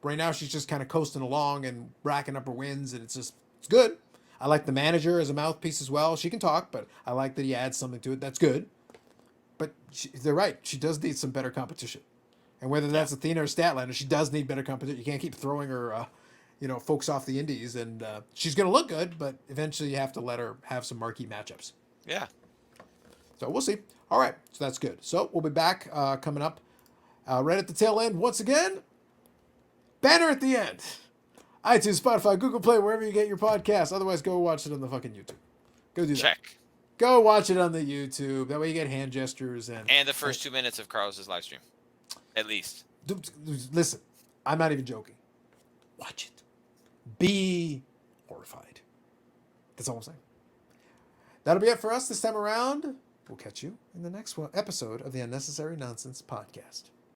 Right now, she's just kind of coasting along and racking up her wins, and it's good. I like the manager as a mouthpiece as well. She can talk, but I like that he adds something to it. That's good. But they're right. She does need some better competition. And whether that's Athena or Statlander, she does need better competition. You can't keep throwing her, folks off the indies. And she's going to look good, but eventually you have to let her have some marquee matchups. Yeah. So we'll see. All right. So that's good. So we'll be back coming up right at the tail end once again. Banner at the end. iTunes, Spotify, Google Play, wherever you get your podcasts. Otherwise, go watch it on the fucking YouTube. Go do that. Check. Go watch it on the YouTube. That way you get hand gestures. And the first 2 minutes of Carlos's live stream. At least. Listen, I'm not even joking. Watch it. Be horrified. That's all I'm saying. That'll be it for us this time around. We'll catch you in the next episode of the Unnecessary Nonsense Podcast.